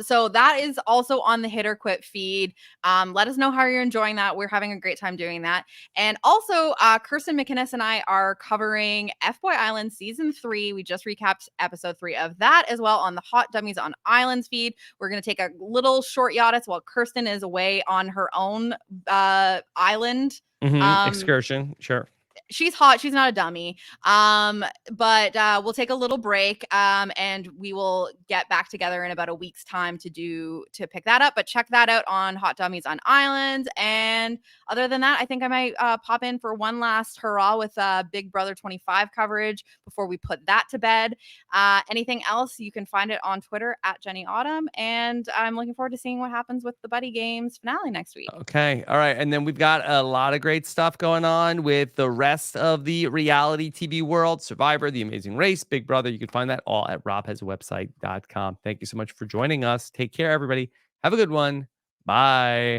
Speaker 1: So that is also on the Hit or Quit feed. Let us know how you're enjoying that. We're having a great time doing that. And also, Kirsten McInnes and I are covering F Boy Island season 3. We just recapped episode 3 of that as well on the Hot Dummies on Islands feed. We're going to take a little short hiatus while Kirsten is away on her own island.
Speaker 2: Excursion, sure.
Speaker 1: She's hot. She's not a dummy. But we'll take a little break, and we will get back together in about a week's time to pick that up. But check that out on Hot Dummies on Islands. And other than that, I think I might pop in for one last hurrah with Big Brother 25 coverage before we put that to bed. Anything else, you can find it on Twitter at Jenny Autumn. And I'm looking forward to seeing what happens with the Buddy Games finale next week.
Speaker 2: Okay. All right. And then we've got a lot of great stuff going on with the rest of the reality TV world, Survivor, The Amazing Race, Big Brother. You can find that all at robhasawebsite.com. Thank you so much for joining us. Take care, everybody. Have a good one. Bye.